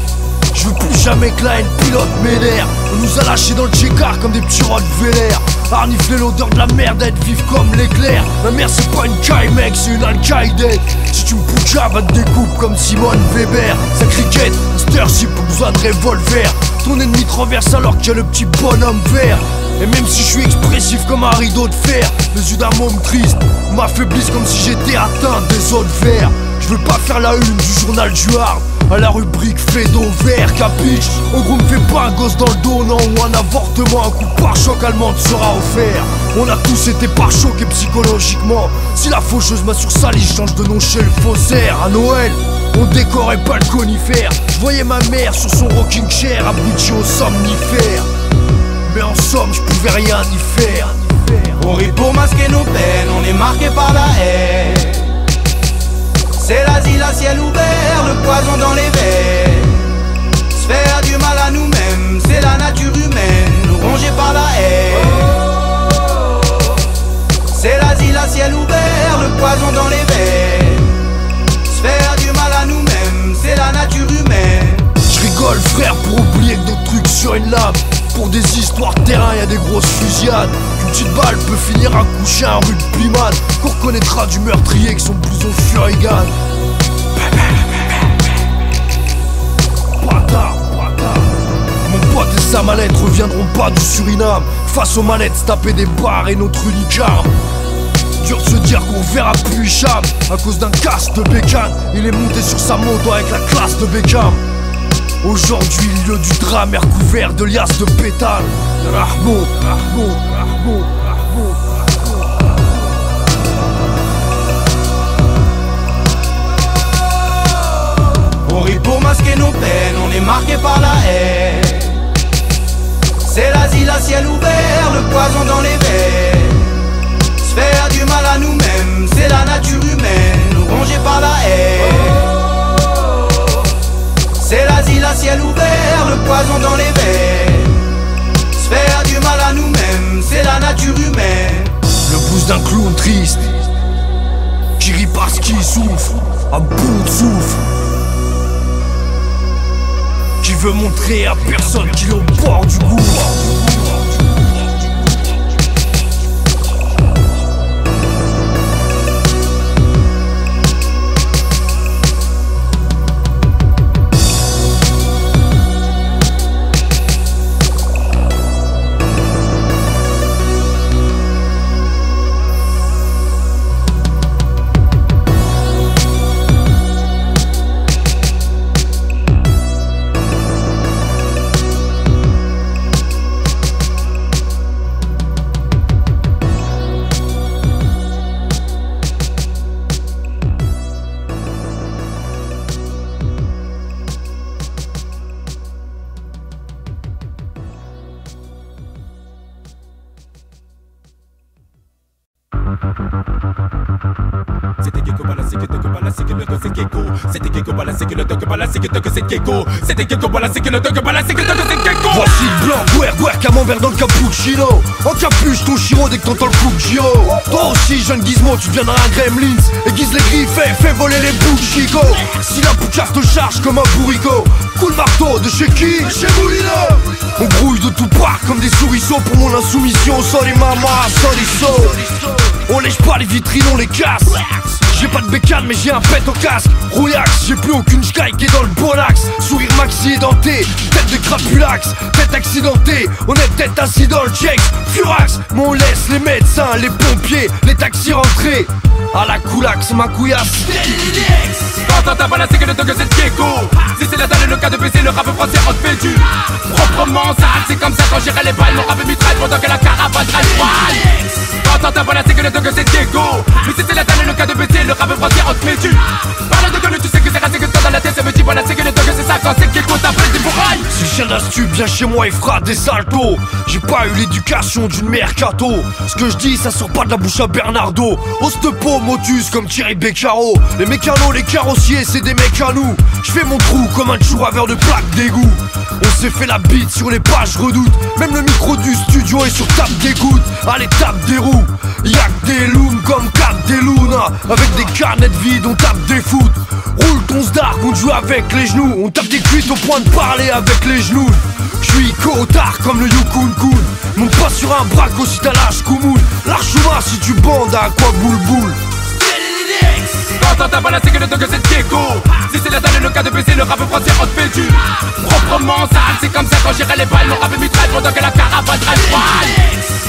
Je veux plus jamais que la haine pilote m'énerve. On nous a lâchés dans le check-car comme des petits rottweilers. À renifler l'odeur de la merde, à être vif comme l'éclair. Ma mère c'est pas une caille mec, c'est une Al-Qaïda. Si tu me poujas, va te découpe comme Simone Weber. Ça cricket, Starship, besoin de revolver. Ton ennemi te renverse alors qu'il y a le petit bonhomme vert. Et même si je suis expressif comme un rideau de fer, les yeux d'un môme triste m'affaiblissent comme si j'étais atteint des autres verts. Je veux pas faire la une du journal du Hard à la rubrique fait d'eau vert, capiche. En gros me fais pas un gosse dans le dos, non. Ou un avortement, un coup de pare-choc allemande sera offert. On a tous été par-choqués psychologiquement. Si la faucheuse m'a sursali, je change de nom chez le faussaire. À Noël, on décorait pas le conifère. Je voyais ma mère sur son rocking chair, abrutie au somnifère. Mais en somme, je pouvais rien y faire. On rit pour masquer nos peines, on est marqué par la haine. C'est l'asile à ciel ouvert, le poison dans les veines. Se faire du mal à nous-mêmes, c'est la nature humaine, nous rongés par la haine. C'est l'asile à ciel ouvert, le poison dans les veines. Se faire du mal à nous-mêmes, c'est la nature humaine. Je rigole frère pour oublier que d'autres trucs sur une lame. Pour des histoires de terrain y'a des grosses fusillades. Une petite balle peut finir à coucher un rugbyman qu'on reconnaîtra du meurtrier avec son blouson furigan. Bâtard, bâtard. Mon pote et sa mallette reviendront pas du Suriname. Face aux manettes, se taper des barres et notre unicam. Dur de se dire qu'on verra plus Hicham à cause d'un casse de bécane. Il est monté sur sa moto avec la classe de Beckham. Aujourd'hui, lieu du drame est recouvert de liasses de pétales. Rahmo, Rahmo, Rahmo, Rahmo. On rit pour masquer nos peines, on est marqué par la haine. C'est l'asile à ciel ouvert, le poison dans les veines. Se faire du mal à nous-mêmes, c'est la nature humaine, nous rongés par la haine. C'est l'asile à ciel ouvert, le poison dans les veines. Se faire du mal à nous-mêmes, c'est la nature humaine. Le pouce d'un clown triste qui rit parce qu'il souffre à bout de souffle, qui veut montrer à personne qu'il est au bord du gouffre. C'était Gecko, voilà, c'est que voilà, c'est que le c'est Gecko. C'était Gecko, voilà, c'est que le voilà, c'est que c'est Gecko. C'était Gecko, voilà, c'est que le voilà, c'est que c'est Gecko. Voici le blanc, guerre, camembert dans le cappuccino. En capuche ton chiro dès que t'entends le coup de Giro. Toi aussi, jeune gizmo, tu deviendras un gremlins. Aiguise les griffes et fais voler les boules chico. Si la poucasse te charge comme un bourrico, coup de marteau de chez qui? De chez Moulino. On brouille de tout part comme des souriceaux pour mon insoumission. Sorry mama, sorry so. On lèche pas les vitrines, on les casse. J'ai pas de bécane mais j'ai un pet au casque. Rouillax, j'ai plus aucune sky qui est dans le bon axe. Sourire maxi édenté, tête de crapulax, tête accidentée, on est peut-être assis dans le checks. Furax, mais on laisse les médecins, les pompiers, les taxis rentrer. À la coulax, ma couillasse. Quand t'as pas la sécurité que c'est Gecko. Si c'est la dalle le cas de baisser le rap français on te fait du proprement sale. C'est comme ça quand j'irai les balles, mon rap mitraille pendant que la caravane drive. Quand t'as pas la sécurité que c'est Gecko. Mais si c'est la dalle le cas de baisser le rap français on te fait du. Parle de gueule, tu sais que c'est rasé que toi dans la tête, ça me dit voilà sécurité que c'est ça quand c'est Gecko t'as fait des bourrailles. Si je viens tu viens chez moi et fera des saltos. J'ai pas eu l'éducation d'une mercato. Ce que je dis ça sort pas de la bouche à Bernardo. Ostepo, Motus comme Thierry Beccaro. Les mécanos, les carrossiers c'est des mecs à nous. Je fais mon trou comme un chouraveur de plaque d'égout. On s'est fait la bite sur les pages redoute. Même le micro du studio est sur table d'écoute. Allez tape des roues. Y'a que des loons comme Cap des Luna. Avec des canettes vides on tape des foot. Roule ton sdark, on joue avec les genoux. On tape des cuites au point de parler avec les genoux. J'suis cotard comme le Yukun Kun. Monte pas sur un braco si t'as l'âge Koumoun. L'archuma si tu bandes à quoi boule boule. Quand t'as pas la sécurité que c'est Diego. Si c'est la dalle le cas de baiser le rap français on te fait du proprement sale. C'est comme ça quand j'irai les balles. Mon rap mitraille pendant que la caravane drive.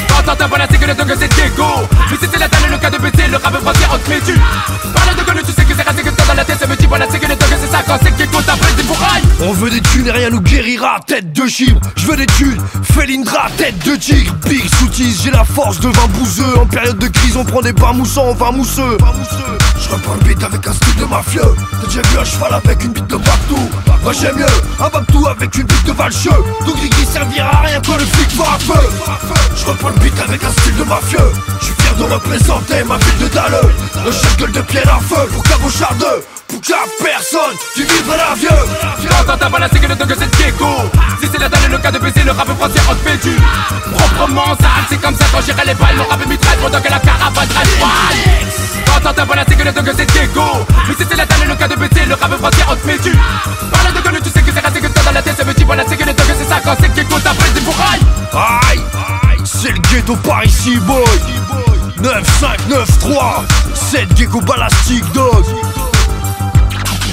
Quand t'as pas la sécurité que c'est Diego. Mais si c'est la dalle le cas de baiser le rap français on te fait du. Parle de gueule tu sais que c'est rasé que t'as dans la tête. Ça me dit pas la sécurité que c'est ça quand c'est Diego t'appelles des bourrailles. On veut des thunes et rien nous guérira, tête de chibre. Je veux des thunes, Felindra, tête de tigre. Big soutise, j'ai la force de 20 bouseux. En période de crise on prend des pains moussants, on va mousseux. Je reprends le beat avec un style de mafieux. T'as déjà vu un cheval avec une bite de Babtou? Moi j'aime mieux un Babtou avec une bite de Valcheux. Tout gris servira à rien quand le flic fera feu. Je reprends le beat avec un style de mafieux. Je suis fier de représenter ma ville de Dalleux. Le chef gueule de pierre à feu pour Cabochard 2. Pour qu'à personne tu vivras la vieux. Quand t'as pas la sécurité que c'est Diego. Si c'est la dalle le cas de baiser le rap français on te fait du proprement sale. C'est comme ça quand j'irai les balles. Mon rap mitraille pendant que la caravane drive. Quand t'as pas la sécurité que c'est Diego. Mais si c'est la dalle le cas de baiser le rap français on te fait du. Parle de gueule tu sais que c'est rasé que t'as dans la tête. Ça me dit pas la sécurité que c'est ça quand c'est Diego t'appelles des bourrailles. Aïe, c'est le ghetto par ici boy. 9-5-9-3 7 gecko balastique dog.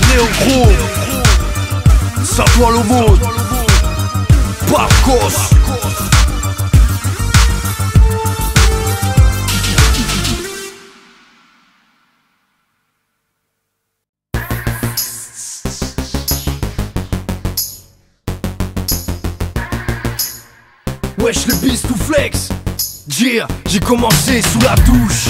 Néo gros ça doit le monde. Barcos. Wesh le beast ou flex. Dire, j'ai commencé sous la douche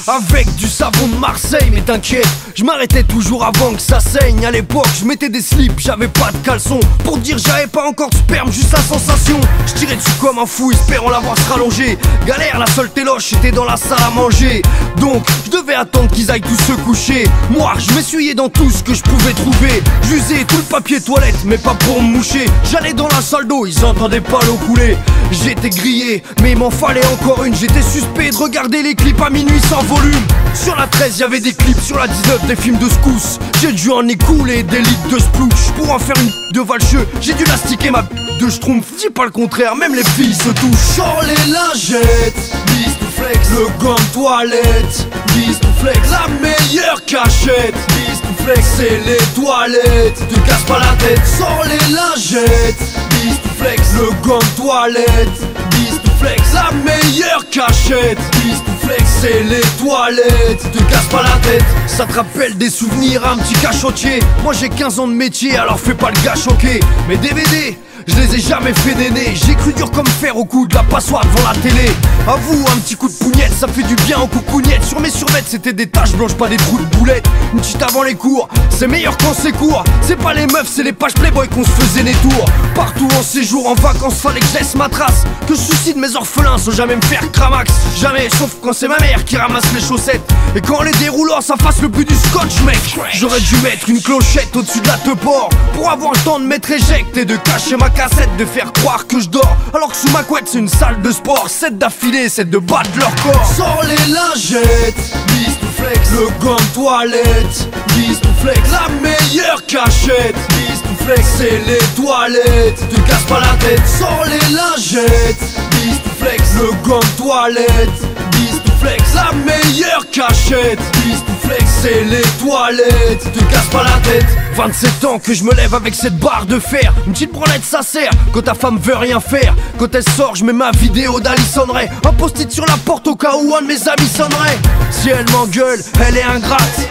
avec du savon de Marseille, mais t'inquiète, je m'arrêtais toujours avant que ça saigne. À l'époque, je mettais des slips, j'avais pas de caleçon. Pour dire j'avais pas encore de sperme, juste la sensation. Je tirais dessus comme un fou, espérant l'avoir se rallonger. Galère, la seule téloche était dans la salle à manger. Donc, je devais attendre qu'ils aillent tous se coucher. Moi, je m'essuyais dans tout ce que je pouvais trouver. J'usais tout le papier toilette, mais pas pour me moucher. J'allais dans la salle d'eau, ils entendaient pas l'eau couler. J'étais grillé, mais il m'en fallait encore une. J'étais suspect de regarder les clips à minuit sans volume. Sur la 13 y'avait des clips, sur la 19 des films de secousse. J'ai dû en écouler des litres de splouch. Pour en faire une de Valcheux, j'ai dû lastiquer ma de schtroumpf. Dis pas le contraire, même les filles se touchent. Sors les lingettes, Beast ou flex. Le gant de toilette, Beast ou flex. La meilleure cachette, Beast ou flex. C'est les toilettes, te casse pas la tête. Sors les lingettes, Beast ou flex. Le gant de toilette, Beast ou flex. La meilleure cachette, Beast ou flex. C'est les toilettes, te casse pas la tête. Ça te rappelle des souvenirs, un petit cachotier. Moi j'ai 15 ans de métier, alors fais pas le gars choqué. Mes DVD, je les ai jamais fait néner. J'ai cru dur comme fer au cou de la passoire devant la télé. Avoue, un petit coup de pougnette, ça fait du bien aux coucougnettes. Sur mes survêtes, c'était des taches blanches, pas des trous de boulettes. Une petite avant les cours, c'est meilleur quand c'est court. C'est pas les meufs, c'est les pages Playboy qu'on se faisait des tours. Partout en séjour, en vacances, fallait que je laisse ma trace. Que je suicide mes orphelins sans jamais me faire cramax. Jamais, sauf quand c'est ma mère qui ramasse les chaussettes. Et quand les déroulants, ça fasse le but du scotch, mec. J'aurais dû mettre une clochette au-dessus de la teuport pour avoir le temps de mettre éjecte et de cacher ma cassette, de faire croire que je dors alors que sous ma couette c'est une salle de sport. 7 d'affilée, 7 de battre leur corps. Sors les lingettes, Beast ou flex. Le gant de toilette, Beast ou flex. La meilleure cachette, Beast ou flex. C'est les toilettes, te casse pas la tête. Sors les lingettes, Beast ou flex. Le gant de toilette, Beast ou flex. La meilleure cachette, Beast ou flex. C'est les toilettes, te casse pas la tête. 27 ans que je me lève avec cette barre de fer. Une petite branlette ça sert quand ta femme veut rien faire. Quand elle sort je mets ma vidéo d'Alison Ray. Un post-it sur la porte au cas où un de mes amis sonnerait. Si elle m'engueule, elle est ingrate.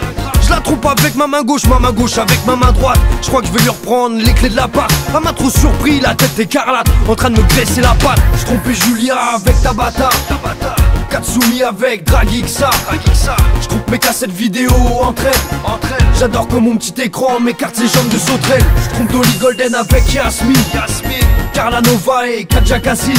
Je la trompe avec ma main gauche avec ma main droite. Je crois que je vais lui reprendre les clés de l'appart. Elle m'a trop surpris, la tête écarlate, en train de me graisser la patte. Je trompais Julia avec Tabata. Katsumi avec Dragixa. Je coupe mes cassettes vidéo entre elles. J'adore comme mon petit écran m'écarte ses jambes de sauterelle. Je trompe Dolly Golden avec Yasmine, Carla Nova et Katja Cassine.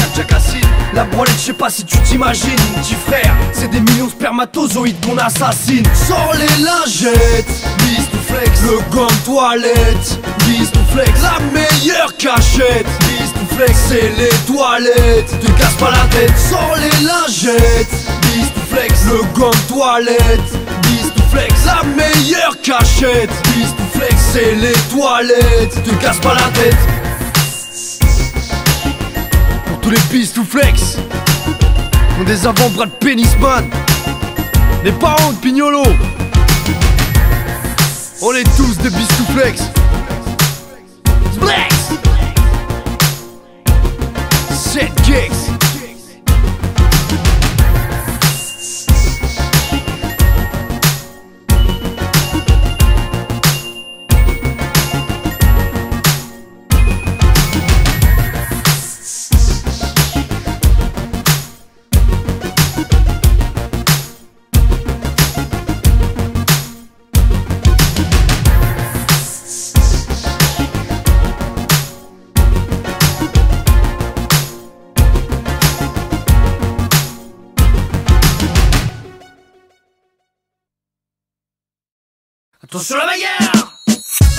La brolette, je sais pas si tu t'imagines, petit frère, c'est des millions de spermatozoïdes qu'on assassine. Sors les lingettes, Bistouflex. Le gant de toilette, Bistouflex. La meilleure cachette, Bistouflex. C'est les toilettes, te casse pas la tête. Sors les lingettes, Bistouflex. Le gant de toilette, Bistouflex. La meilleure cachette, Bistouflex. C'est les toilettes, te casse pas la tête. Pour tous les Bistouflex ont des avant-bras de pénisman, les parents de Pignolo, on est tous des Bistouflex. Flex 7 gigs. Attention la bagarre!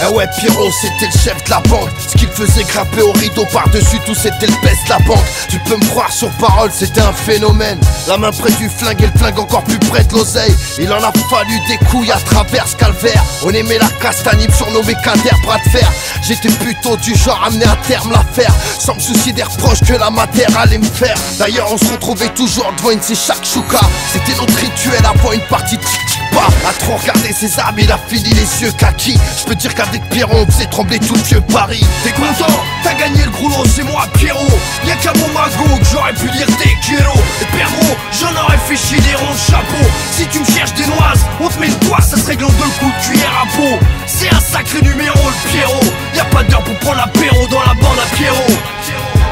Eh ouais, Pierrot, c'était le chef de la banque. Ce qu'il faisait grimper au rideau par-dessus tout, c'était le best de la banque. Tu peux me croire sur parole, c'était un phénomène. La main près du flingue et le flingue encore plus près de l'oseille. Il en a fallu des couilles à travers ce calvaire. On aimait la castagne, surnommé Kader, bras de fer. J'étais plutôt du genre à mener à terme l'affaire, sans me soucier des reproches que la matière allait me faire. D'ailleurs, on se retrouvait toujours devant une de ces shakshuka. C'était notre rituel avant une partie de tic-tic-pas. À trop regarder ses armes, il a fini les yeux kaki. Je peux dire qu'avec Pierrot, on faisait trembler tout le vieux Paris. T'es content? T'as gagné le gros lot, c'est moi Pierrot. Y'a qu'à mon magot que j'aurais pu lire des kéros. Et Pierrot, j'en aurais fait chier des ronds de chapeau. Si tu me cherches des noises, on te met une poisse, ça se règle en 2 coups de cuillère à peau. C'est un sacré numéro le Pierrot. Y'a pas d'heure pour prendre l'apéro dans la bande à Pierrot.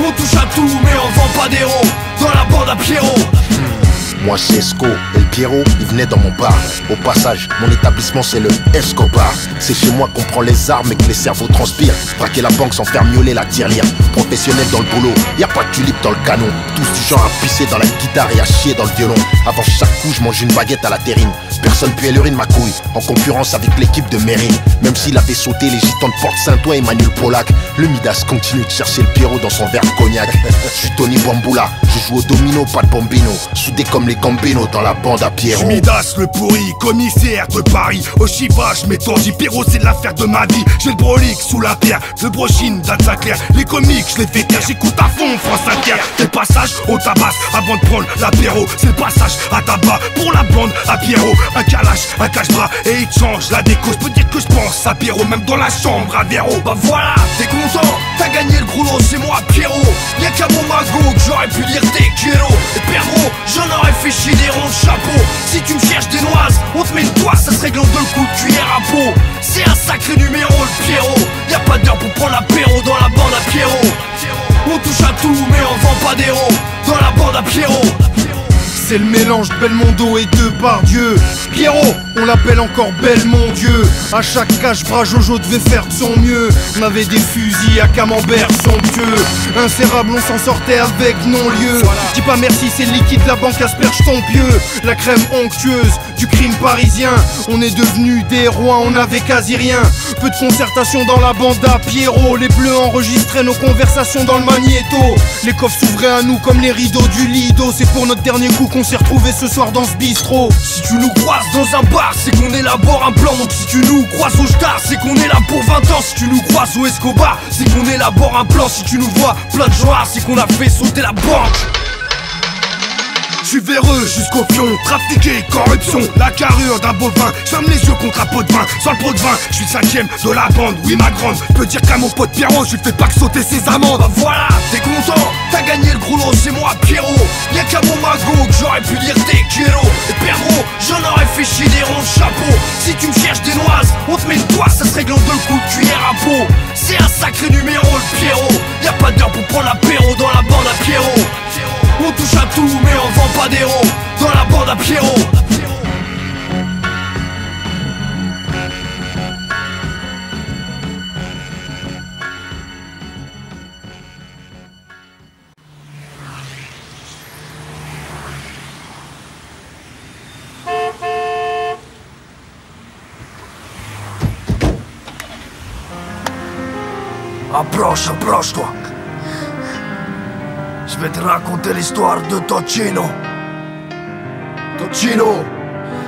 On touche à tout mais on vend pas d'héros dans la bande à Pierrot. Moi c'est Esco, et le Pierrot, il venait dans mon bar. Au passage, mon établissement c'est le Escobar. C'est chez moi qu'on prend les armes et que les cerveaux transpirent. Braquer la banque sans faire miauler la tirelire. Professionnel dans le boulot, y a pas de tulipe dans le canon. Tous du genre à pisser dans la guitare et à chier dans le violon. Avant chaque coup, je mange une baguette à la terrine. Personne puait l'urine ma couille, en concurrence avec l'équipe de Mérine. Même s'il avait sauté les gitans de Porte-Saint-Ouen et Manuel Polac, le Midas continue de chercher le Pierrot dans son verre de cognac. Je suis Tony Bamboula, je joue au domino, pas de bambino. Soudé comme les Gambino dans la bande à Pierrot. Midas le pourri, commissaire de Paris. Au chiffage, m'étourdis, Pierrot c'est l'affaire de ma vie. J'ai le brolic sous la terre, le brochine d'Alsa Claire. Les comiques, je les fais taire, j'écoute à fond France Inter. C'est le passage au tabac avant de prendre l'apéro. C'est le passage à tabac pour la bande à Pierrot. Un calache, un cache-bras et il change la déco. Je peux dire que je pense à Pierrot, même dans la chambre à Véro. Bah voilà, t'es content? T'as gagné le gros lot, c'est moi Pierrot. Y'a qu'à mon magot que j'aurais pu lire des kéros. Et Pierrot, j'en aurais fait chier des ronds de chapeau. Si tu me cherches des noises, on te met une poisse, ça se règle en 2 coups de cuillère à peau. C'est un sacré numéro le Pierrot. Y'a pas d'heure pour prendre l'apéro dans la bande à Pierrot. On touche à tout mais on vend pas d'héros dans la bande à Pierrot. C'est le mélange de Belmondo et de Pardieu. Pierrot, on l'appelle encore Belle mon Dieu. À chaque cache-bras, Jojo devait faire de son mieux. On avait des fusils à camembert somptueux. Insérable, on s'en sortait avec non-lieu. Dis pas merci, c'est le liquide, la banque asperge ton pieu. La crème onctueuse du crime parisien. On est devenus des rois, on avait quasi rien. Peu de concertation dans la bande à Pierrot. Les bleus enregistraient nos conversations dans le magnéto. Les coffres s'ouvraient à nous comme les rideaux du Lido. C'est pour notre dernier coup qu'on s'est retrouvés ce soir dans ce bistrot. Si tu nous croises dans un bar, c'est qu'on élabore un plan. Donc si tu nous croises au Star, c'est qu'on est là pour 20 ans. Si tu nous croises au Escobar, c'est qu'on élabore un plan. Si tu nous vois plein de joueurs, c'est qu'on a fait sauter la banque. Je suis véreux jusqu'au pion, trafiqué, corruption, la carrure d'un bovin. J'ferme les yeux contre un pot de vin, sans le pot de vin, je suis 5ème de la bande, oui ma grande. Je peux dire qu'à mon pote Pierrot, je lui fais pas que sauter ses amendes. Bah voilà, t'es content? T'as gagné le gros lot, c'est moi Pierrot. Y'a qu'à mon magot que j'aurais pu lire des kéros. Et Pierrot, j'en aurais fait chier des ronds de chapeau. Si tu me cherches des noises, on te met une poisse, ça se règle en 2 coups de cuillère à peau. C'est un sacré numéro le Pierrot. Y'a pas d'heure pour prendre l'apéro dans la bande à Pierrot. On touche à tout mais on vend pas d'héros Approche-toi. Je vais te raconter l'histoire de Tocino.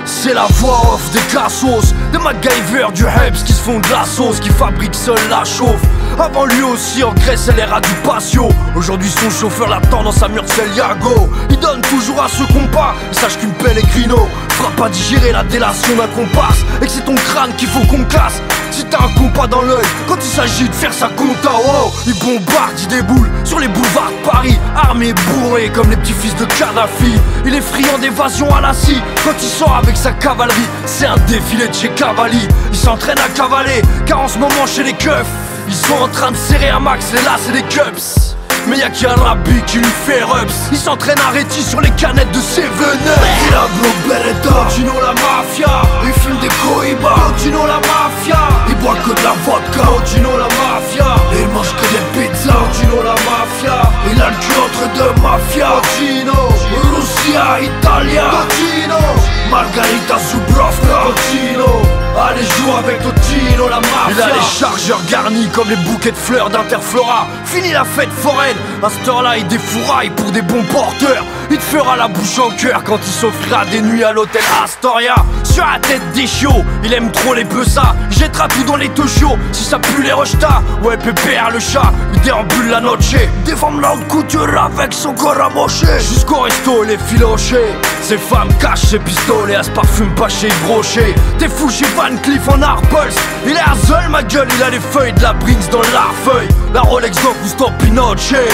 C'est la voix off des cassos, des MacGyver du Hebs qui se font de la sauce, qui fabriquent seul la chauffe. Avant lui aussi en Grèce elle era du patio. Aujourd'hui son chauffeur l'attend dans sa Murcielago. Il donne toujours à ce compas, et sache qu'une Pellegrino fera pas digérer la délation d'un comparse, et que c'est ton crâne qu'il faut qu'on casse. Si t'as un compas dans l'œil, quand il s'agit de faire sa compta, oh, il bombarde, il déboule sur les boulevards de Paris, armé bourré comme les petits-fils de Kadhafi. Il est friand d'évasion à la scie, quand il sort avec sa cavalerie, c'est un défilé de chez Cavalli. Il s'entraîne à cavaler, car en ce moment chez les keufs, ils sont en train de serrer un max les laces et les cups. Mais y'a qu'un rabbi qui lui fait rups. Il s'entraîne à Réti sur les canettes de 7-Up. Il a gros Beretta, Tino la mafia. Il fume des Cohiba, Tino la mafia. Il boit que de la vodka, Tino la mafia. Et il mange que des pizzas, Tino la mafia. Il a le cul entre deux mafias, Tino. Russia, Italia, Tino. Margarita Zubrovka, Tino. Allez joue avec Tocino la mafia. Il a les chargeurs garnis comme les bouquets de fleurs d'Interflora. Fini la fête foraine, à cette heure-là il défouraille pour des bons porteurs. Il te fera la bouche en cœur quand il s'offrira des nuits à l'hôtel Astoria. Sur la tête des chiots, il aime trop les pesas. Il jettera tout dans les tochos, si ça pue les rejetas. Ouais pépère le chat, il déambule la noche. Déforme la haute couture avec son corps amoché. Jusqu'au resto les filochés. Ces femmes cachent ses pistolets, à ce parfume pas chez Brochet. T'es fou chez Van Cleef en Arpels. Il est à seul ma gueule, il a les feuilles de la Brinks dans l'arfeuille. La Rolex d'Augusto Pinochet.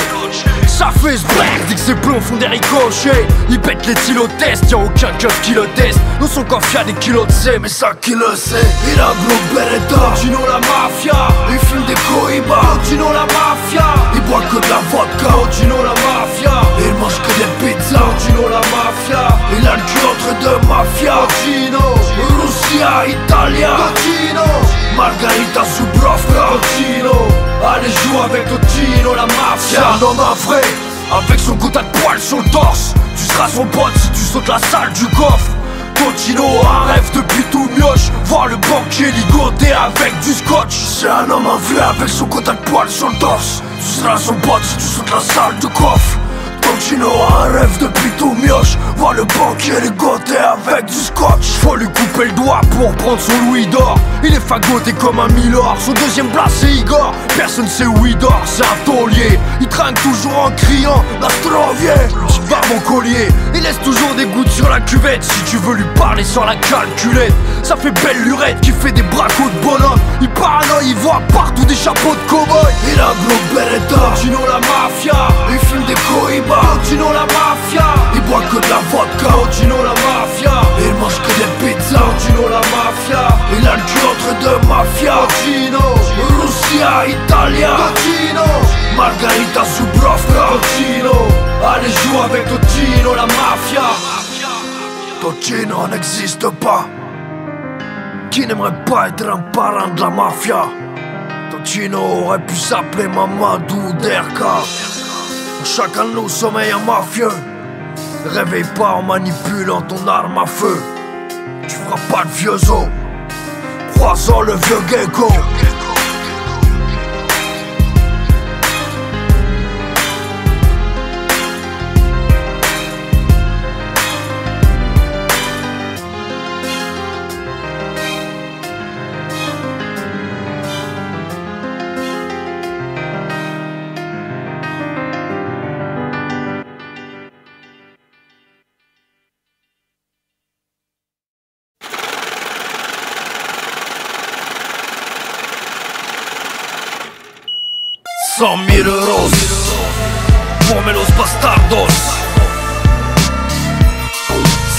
Ça fait ce black, dit que ses plombs font des ricochets. Il pète les tylotestes, y'a aucun keuf qui le teste. Dans son coffre y'a des kilos de C, mais ça qui le sait. Il a gros Beretta, Tino la mafia. Il fume des Cohiba, Tino la mafia. Il boit que de la vodka, Tino la mafia. Et il mange que des pizzas, Tino la mafia. Il a le cul entre deux mafias, Tino. Russia, Italia, Tino. Margarita Zubrovka, Tino. Allez joue avec Tocino la mafia. C'est un homme vrai, avec son quota de poils sur le torse. Tu seras son pote si tu sautes la salle du coffre. Tocino a un rêve depuis tout mioche, voir le banquier ligoté avec du scotch. C'est un homme vrai avec son quota de poils sur le torse. Tu seras son pote si tu sautes la salle du coffre. Tocino a un rêve depuis tout mioche, voir le banquier ligoté avec du scotch. Faut lui couper le doigt pour prendre son louis d'or. Il est fagoté comme un milord. Son deuxième place c'est Igor. Personne sait où il dort, c'est un taulier. Il trinque toujours en criant Nastrovie. Tu pars mon collier. Il laisse toujours des gouttes sur la cuvette. Si tu veux lui parler sans la calculette. Ça fait belle lurette qui fait des bracos de bonhomme. Il paranoïe, il voit partout des chapeaux de cow-boy. Il a gros Beretta, Tino la mafia. Il fume des Cohiba, Tino la mafia. Il boit que de la vodka, Tino la mafia. Et il mange que des pizzas, Tino la mafia. Il a le cul entre deux mafias, Tino. Russia, Italia, Tino. Margarita Zubrovka, Tino. Allez joue avec Tocino la mafia. Tocino n'existe pas. Qui n'aimerait pas être un parrain de la mafia? Tocino aurait pu s'appeler Mamadou Derka. Chacun de nous sommeille un mafieux. Réveille pas en manipulant ton arme à feu. Tu feras pas de vieux os, croisant le vieux gecko. $100,000 Come los bastardos.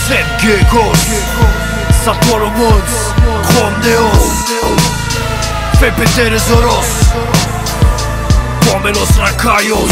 7 geckos, Satoru Woods, Chrome Deos. Fais péter les oros, Come los racayos.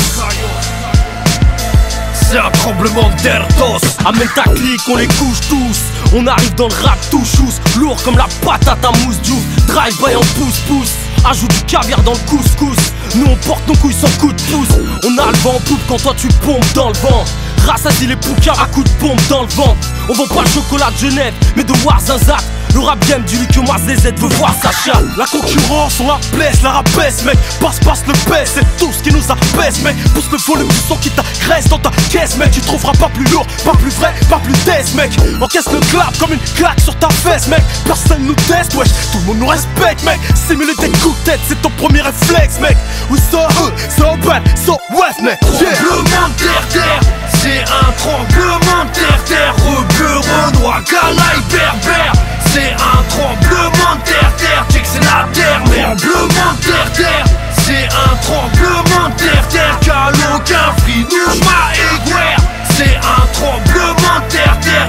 C'est un tremblement d'air d'os. Amène ta clique, on les couche tous. On arrive dans le rap tout chousse. Lourd comme la patate à mousse juice. Drive by en pouce-pouce. Ajoute du caviar dans le couscous. Nous on porte nos couilles sans coup de pouce. On a le vent en poupe quand toi tu pompes dans le vent. Rassasie les poucas à coups de pompe dans le vent. On vend pas le chocolat de Genève, mais de Warzinzat. Le rap game, dis-lui que moi ZZ veut voir sa chiale. La concurrence, on la blesse, la rabaisse, mec. Passe le baisse, c'est tout ce qui nous abaisse, mec. Pousse le volume du son qui t'agresse dans ta caisse, mec. Tu trouveras pas plus lourd, pas plus vrai, pas plus test, mec. Encaisse le clap comme une claque sur ta fesse, mec. Personne nous teste, wesh, tout le monde nous respecte, mec. Simuler des coups de tête, c'est ton premier réflexe, mec. We so hood, so bad, so west, mec. Tremblement de terre, c'est un tremblement de terre. Rebeu, renois, calaï, berbère. C'est un tremblement de terre, check c'est la terre. Tremblement de terre, c'est un tremblement de terre. Cal aucun frinouche, ma aiguère. C'est un tremblement de terre.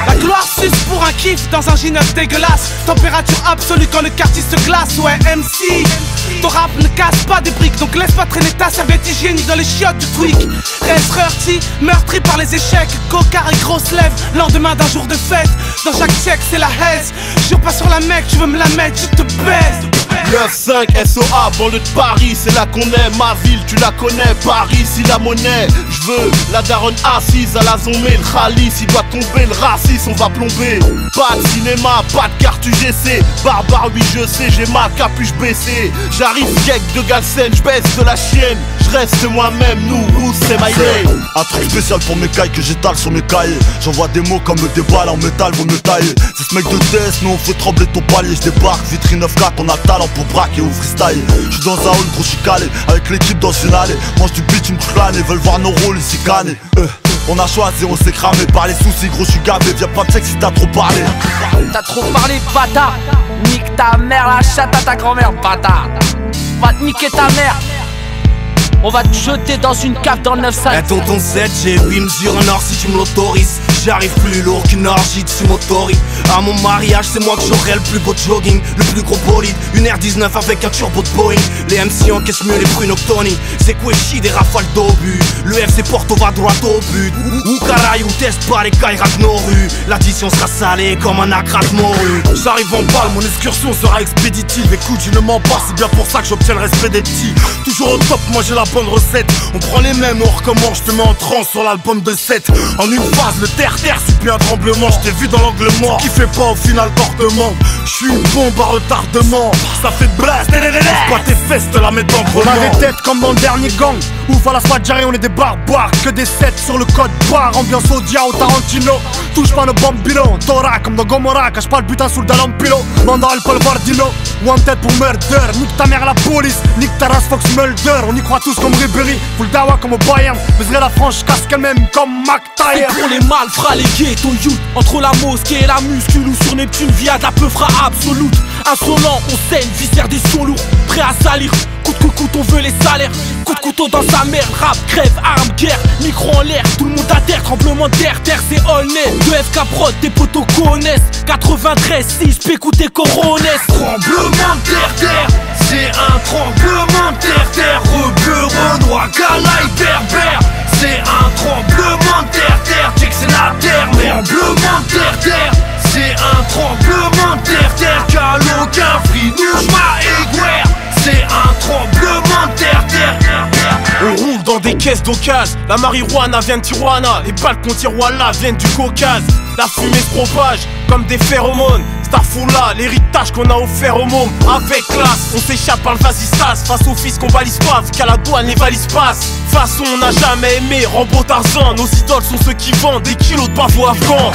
La gloire suce pour un kiff dans un G9 dégueulasse. Température absolue quand le quartier se glace. Ouais MC, ton rap ne casse pas des briques, donc laisse pas traîner ta serviette hygiénique dans les chiottes du tweak. Reste heurty, meurtri par les échecs. Cocard et grosses lèvres, lendemain d'un jour de fête. Dans chaque check c'est la haise. Jure pas sur la mec, tu veux me la mettre, je te baise. 9-5 SOA, banlieue de Paris, c'est là qu'on est. Ma ville, tu la connais, Paris, si la monnaie. Je veux la daronne assise à la zombie. Le rallye, s'il doit tomber, le racisme, on va plomber. Pas de cinéma, pas de carte UGC. Barbare, oui, je sais, j'ai ma capuche baissée. J'arrive, gag de Galsen, j'baisse de la chienne. J'reste moi-même, nous, c'est my name. Un truc spécial pour mes cailles que j'étale sur mes cahiers. J'envoie des mots comme des balles en métal, vous me taillez. C'est ce mec de test, nous on fait trembler ton palier. J'débarque, vitrine 9-4, on a le talent pour braquer ou freestyle. J'suis dans un hall, gros j'suis calé. Avec l'équipe dans une allée. Mange du bitume toute l'année, veulent voir nos rôles ici canés. On a choisi, on s'est cramé par les soucis, gros j'suis gavé. Viens pas me check si t'as trop parlé. T'as trop parlé, bâtard. Nique ta mère, la chatte à ta grand-mère, bâtard. Va te niquer ta mère. On va te jeter dans une cave dans le 9-5. Eh tonton 7, j'ai 8 mesures en or si tu me l'autorises. J'arrive plus lourd qu'une orgie dessus motorise. À mon mariage, c'est moi que j'aurai le plus beau jogging, le plus gros bolide, une R19 avec un turbo de Boeing. Les MC encaissent mieux les bruits noctoni. C'est Quechi des rafales d'obus. Le FC Porto va droit au but. Ou caraï ou test par les Kairat nos rues. L'addition sera salée comme un acrate morue. J'arrive en balle, mon excursion sera expéditive. Écoute, je ne mens pas, c'est bien pour ça que j'obtiens le respect des petits. Toujours au top, moi j'ai la bonne recette. On prend les mêmes, on recommence, je te mets en transe sur l'album de 7. En une phase, le terre-terre subit un tremblement. Je t'ai vu dans l'angle mort, qui fait pas au final portement. Je suis une bombe à retardement, ça fait blast. Pas tes fesses, te la mets dans le On a des têtes comme dans le dernier gang. Ouf à la Swadjari, on est des barbares. Que des sets sur le code barre. Ambiance Odia au Tarantino. Touche pas nos bambinos. Tora comme dans Gomorrah. Cache pas le butin sous le dalampilo. Manda el Polvardino. One tête pour murder. Nique ta mère la police. Nique ta race Fox Mulder. On y croit tous comme Ribéry. Full dawa comme au Bayern. Baiserait la franche casque elle-même comme McTyre. Pour les malfrats, les ghetto youth. Entre la mosquée et la muscule ou sur Neptune, via de la peufra absolute. Insolent, on saigne, viscère des sons lourds. Prêt à salir. Coup de couteau, on veut les salaires. Coup de couteau dans sa merde. Rap, crève, arme, guerre. Micro en l'air, tout le monde à terre. Tremblement de terre, terre c'est all net. 2FK prod, tes potos connaissent. 93, 6, pécouté corones. Tremblement de terre, c'est un tremblement de terre. Rebeu, renois, calaï, berbère. C'est un tremblement de terre, check c'est la terre. Tremblement de terre, c'est un tremblement de terre. Cal aucun frinouche, ma aiguère. C'est un tremblement de terre. On roule dans des caisses d'occasion. La marijuana vient de Tijuana. Les balles qu'on tire voilà viennent du Caucase. La fumée se propage comme des phéromones. Starfoula, l'héritage qu'on a offert au môme. Avec classe, on s'échappe par le vasistas. Face au fils qu'on valise pas, vu qu'à la douane les valises passent. Façon, on n'a jamais aimé Rambo Tarzan. Nos idoles sont ceux qui vendent des kilos de pavot afghan.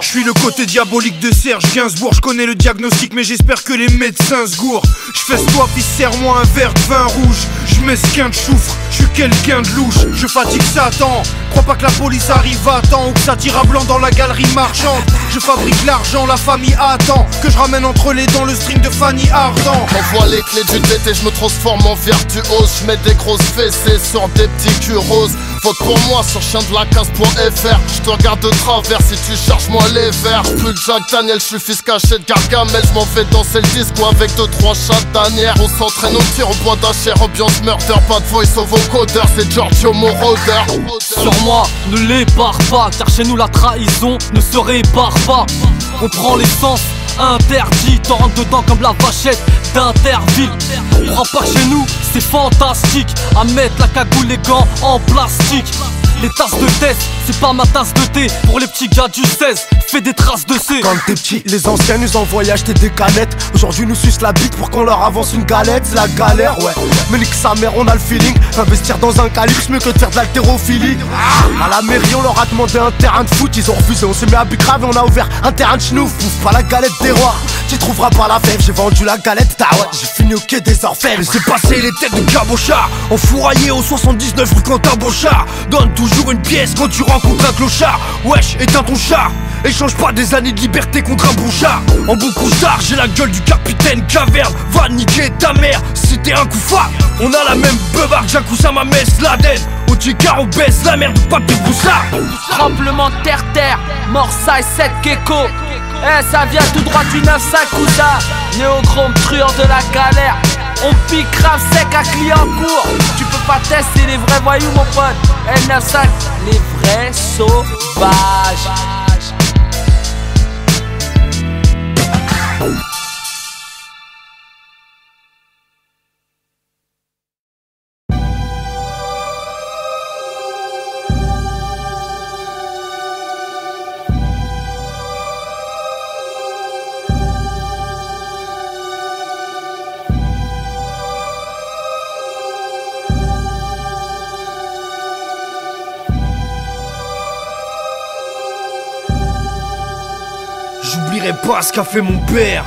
Je suis le côté diabolique de Serge Gainsbourg. Je connais le diagnostic mais j'espère que les médecins se gourent. Je fais soif, il serre-moi un verre de vin rouge. Je m'esquin de choufre, je suis quelqu'un de louche. Je fatigue Satan, crois pas que la police arrive à temps. Ou que ça tire à blanc dans la galerie marchande. Je fabrique l'argent, la famille attend que je ramène entre les dents le string de Fanny Ardent. J'envoie les clés du TT, je me transforme en virtuose. Je mets des grosses fessées sur des petits culs roses. Vote pour moi sur chiendelacase.fr. Je te regarde de travers si tu cherches moi les verts. Plus de Jack Daniel, je suis fils caché de Gargamel. Je m'en fais danser le disco avec 2-3 chats d'anière. On s'entraîne au tir au bois d'Acher, ambiance murder. Pas de voice au vocodeur, c'est Giorgio Moroder. Sur moi, ne les barre pas, car chez nous la trahison ne se répare pas. On prend l'essence interdit, t'en rentres dedans comme la vachette d'Interville. Prends pas que chez nous, c'est fantastique. À mettre la cagoule, les gants en plastique. Les tasses de test, c'est pas ma tasse de thé. Pour les petits gars du 16, fais des traces de C. Quand t'es petit, les anciens nous envoyaient acheter des canettes. Aujourd'hui nous sucent la bite pour qu'on leur avance une galette. C'est la galère, ouais. Mais nique sa mère, on a le feeling. Investir dans un calibre, c'est mieux que de faire de l'haltérophilie. À la mairie, on leur a demandé un terrain de foot. Ils ont refusé, on s'est mis à Bicrave et on a ouvert un terrain de schnouf. Bouffe pas la galette des rois, tu trouveras pas la fève. J'ai vendu la galette, t'as ouais. J'ai fini au quai des orfèvres. Laissez passer les têtes de cabochard, enfouraillé au 79 rue Quentin Bochard. Donne toujours une pièce quand tu rencontres un clochard. Wesh, éteins ton char, échange pas des années de liberté contre un bon char. En bon couchard, j'ai la gueule du capitaine Caverne. Va niquer ta mère, c'était un coup fat. On a la même beubarde, j'accousse à ma messe Laden. Au ticard on baisse la merde du papier broussard. Tremblement de terre, Morsa et 7 gecko. Eh, ça vient tout droit du 9-5 cousin. Néochrome truand de la galère. On pique grave sec à Clignancourt. Tu peux pas tester les vrais voyous mon pote. Eh, 9-5, les vrais sauvages. J'oublierai pas ce qu'a fait mon père,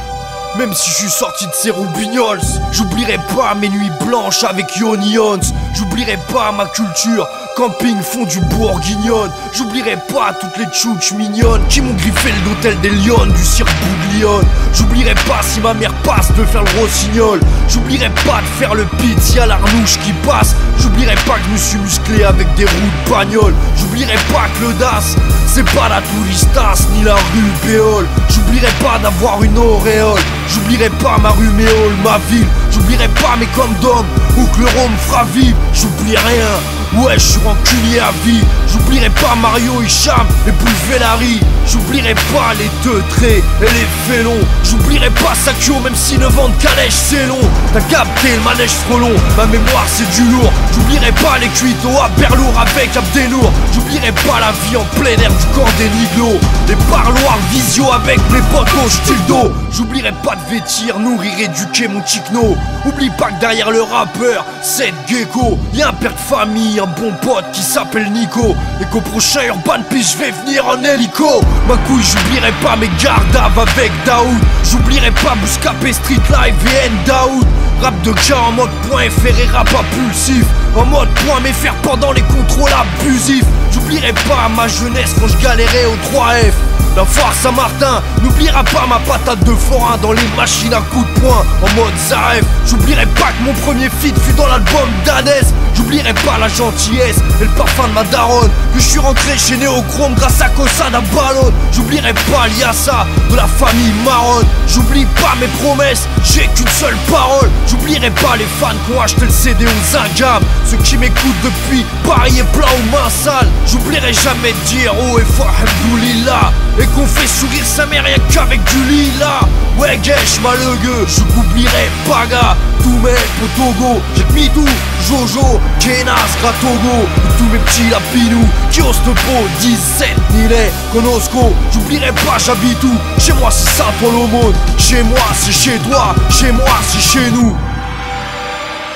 même si je suis sorti de ces roubignols. J'oublierai pas mes nuits blanches avec Yoni Ons. J'oublierai pas ma culture, camping fond du bourguignonne. J'oublierai pas toutes les tchouches mignonnes qui m'ont griffé le d'hôtel des Lyonnes du cirque Bouglione. J'oublierai pas si ma mère passe de faire le rossignol. J'oublierai pas de faire le pit si y'a l'arnouche qui passe. J'oublierai pas que je me suis musclé avec des roues de bagnole. J'oublierai pas que le DAS, c'est pas la Touristas ni la rue Béole. J'oublierai pas d'avoir une auréole. J'oublierai pas ma rue Méole, ma ville. J'oublierai pas mes condoms ou que le rhum fera vivre. J'oublie rien, ouais je suis rancunier à vie. J'oublierai pas Mario Hicham et Bouvelari. J'oublierai pas les teutrés et les félons. J'oublierai pas Sakio même si 9 ans de calèche c'est long. T'as capté le manège frelon, ma mémoire c'est du lourd. J'oublierai pas les cuitos à Berlour avec Abdenour. J'oublierai pas la vie en plein air du camp des Niglos. Les parloirs visio avec mes potes au style d'eau. J'oublierai pas de vêtir, nourrir, éduquer mon chicno. Oublie pas que derrière le rappeur, c'est gecko. Y'a un père de famille, un bon pote qui s'appelle Nico. Et qu'au prochain Urban Peace je vais venir en hélico. Ma couille, j'oublierai pas mes gardaves avec Daoud. J'oublierai pas Bouscapé, Street Live et N Daoud. Rap de gars en mode .fr et rap impulsif. En mode .fr pendant les contrôles abusifs. J'oublierai pas ma jeunesse quand je galérais au 3F. La foire Saint-Martin n'oubliera pas ma patate de forain dans les machines à coups de poing en mode Zaref. J'oublierai pas que mon premier feat fut dans l'album d'Hadès. J'oublierai pas la gentillesse et le parfum de ma daronne. Que je suis rentré chez Néochrome grâce à Cossade à Ballon. J'oublierai pas Liassa de la famille Maronne. J'oublie pas mes promesses, j'ai qu'une seule parole. J'oublierai pas les fans qui ont acheté le CD aux Zingam. Ceux qui m'écoutent depuis Paris et plein aux mains sales. J'oublierai jamais de dire oh et fort Abdoulillah. Et qu'on fait sourire sa mère rien qu'avec du lila. Ouais gueche malheureux, je n'oublierai pas gars. Tous mes Potogo, j'ai mis tout Jojo, Kenas, Gratogo. Et tous mes petits lapinous qui osent te beau 17 Nilay, Konosco. J'oublierai pas j'habite où. Chez moi c'est Saint-Paul au monde. Chez moi c'est chez toi, chez moi c'est chez nous.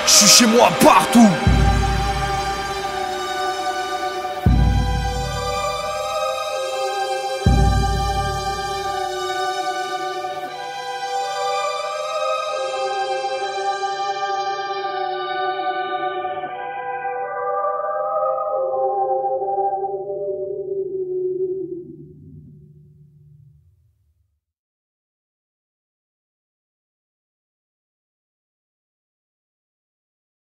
Je suis chez moi partout.